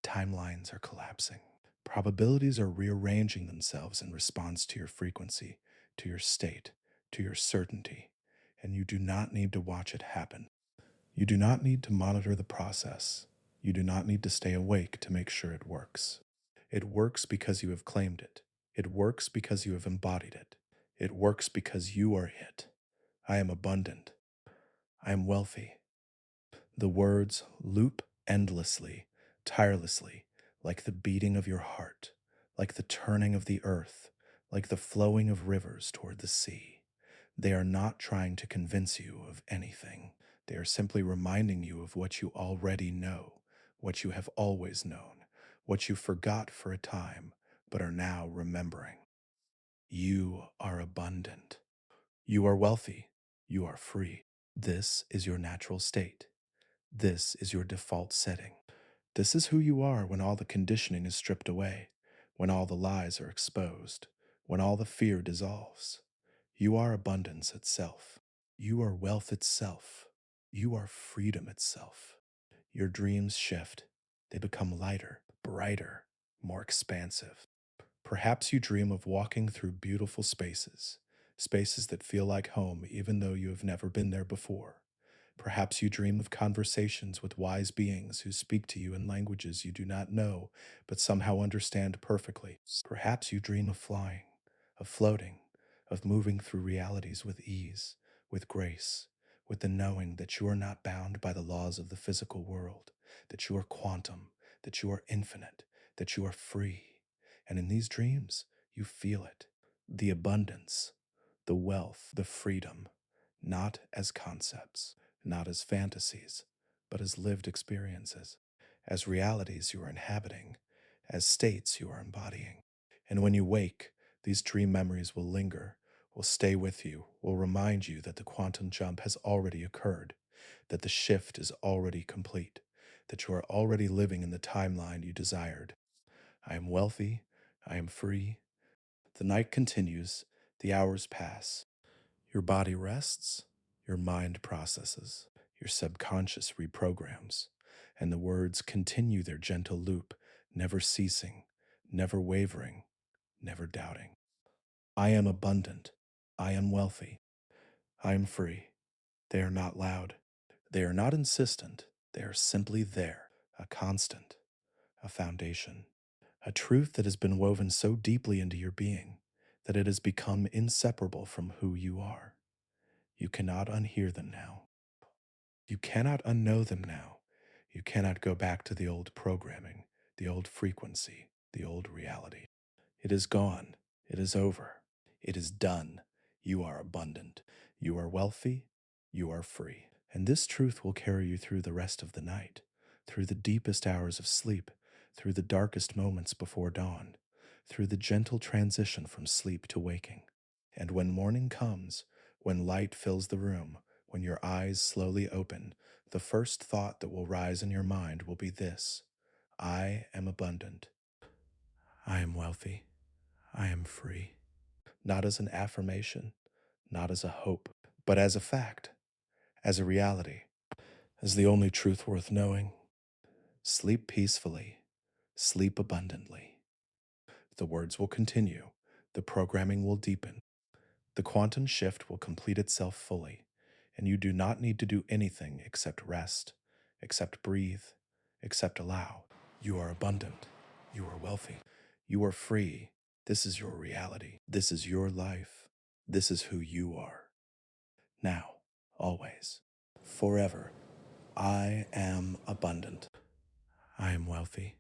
timelines are collapsing, probabilities are rearranging themselves in response to your frequency, to your state, to your certainty, and you do not need to watch it happen. You do not need to monitor the process. You do not need to stay awake to make sure it works. It works because you have claimed it. It works because you have embodied it. It works because you are it. I am abundant. I am wealthy. The words loop endlessly, tirelessly, like the beating of your heart, like the turning of the earth, like the flowing of rivers toward the sea. They are not trying to convince you of anything. They are simply reminding you of what you already know, what you have always known, what you forgot for a time, but are now remembering. You are abundant. You are wealthy. You are free. This is your natural state. This is your default setting. This is who you are when all the conditioning is stripped away, when all the lies are exposed, when all the fear dissolves. You are abundance itself. You are wealth itself. You are freedom itself. Your dreams shift. They become lighter, brighter, more expansive. Perhaps you dream of walking through beautiful spaces, spaces that feel like home even though you have never been there before. Perhaps you dream of conversations with wise beings who speak to you in languages you do not know but somehow understand perfectly. Perhaps you dream of flying, of floating, of moving through realities with ease, with grace, with the knowing that you are not bound by the laws of the physical world, that you are quantum, that you are infinite, that you are free. And in these dreams, you feel it, the abundance, the wealth, the freedom, not as concepts, not as fantasies, but as lived experiences, as realities you are inhabiting, as states you are embodying. And when you wake, these dream memories will linger, will stay with you, will remind you that the quantum jump has already occurred, that the shift is already complete, that you are already living in the timeline you desired. I am wealthy, I am free. The night continues, the hours pass. Your body rests, your mind processes, your subconscious reprograms, and the words continue their gentle loop, never ceasing, never wavering, never doubting. I am abundant. I am wealthy. I am free. They are not loud. They are not insistent. They are simply there, a constant, a foundation, a truth that has been woven so deeply into your being that it has become inseparable from who you are. You cannot unhear them now. You cannot unknow them now. You cannot go back to the old programming, the old frequency, the old reality. It is gone. It is over. It is done. You are abundant. You are wealthy. You are free. And this truth will carry you through the rest of the night, through the deepest hours of sleep, through the darkest moments before dawn, through the gentle transition from sleep to waking. And when morning comes, when light fills the room, when your eyes slowly open, the first thought that will rise in your mind will be this: I am abundant. I am wealthy. I am free. not as an affirmation, not as a hope, but as a fact, as a reality, as the only truth worth knowing. Sleep peacefully, sleep abundantly. The words will continue, the programming will deepen, the quantum shift will complete itself fully, and you do not need to do anything except rest, except breathe, except allow. You are abundant. You are wealthy. You are free. This is your reality. This is your life. This is who you are. Now, always, forever, I am abundant. I am wealthy.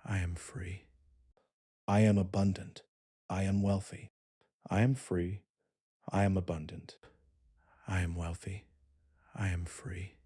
I am free. I am abundant. I am wealthy. I am free. I am abundant. I am wealthy. I am free.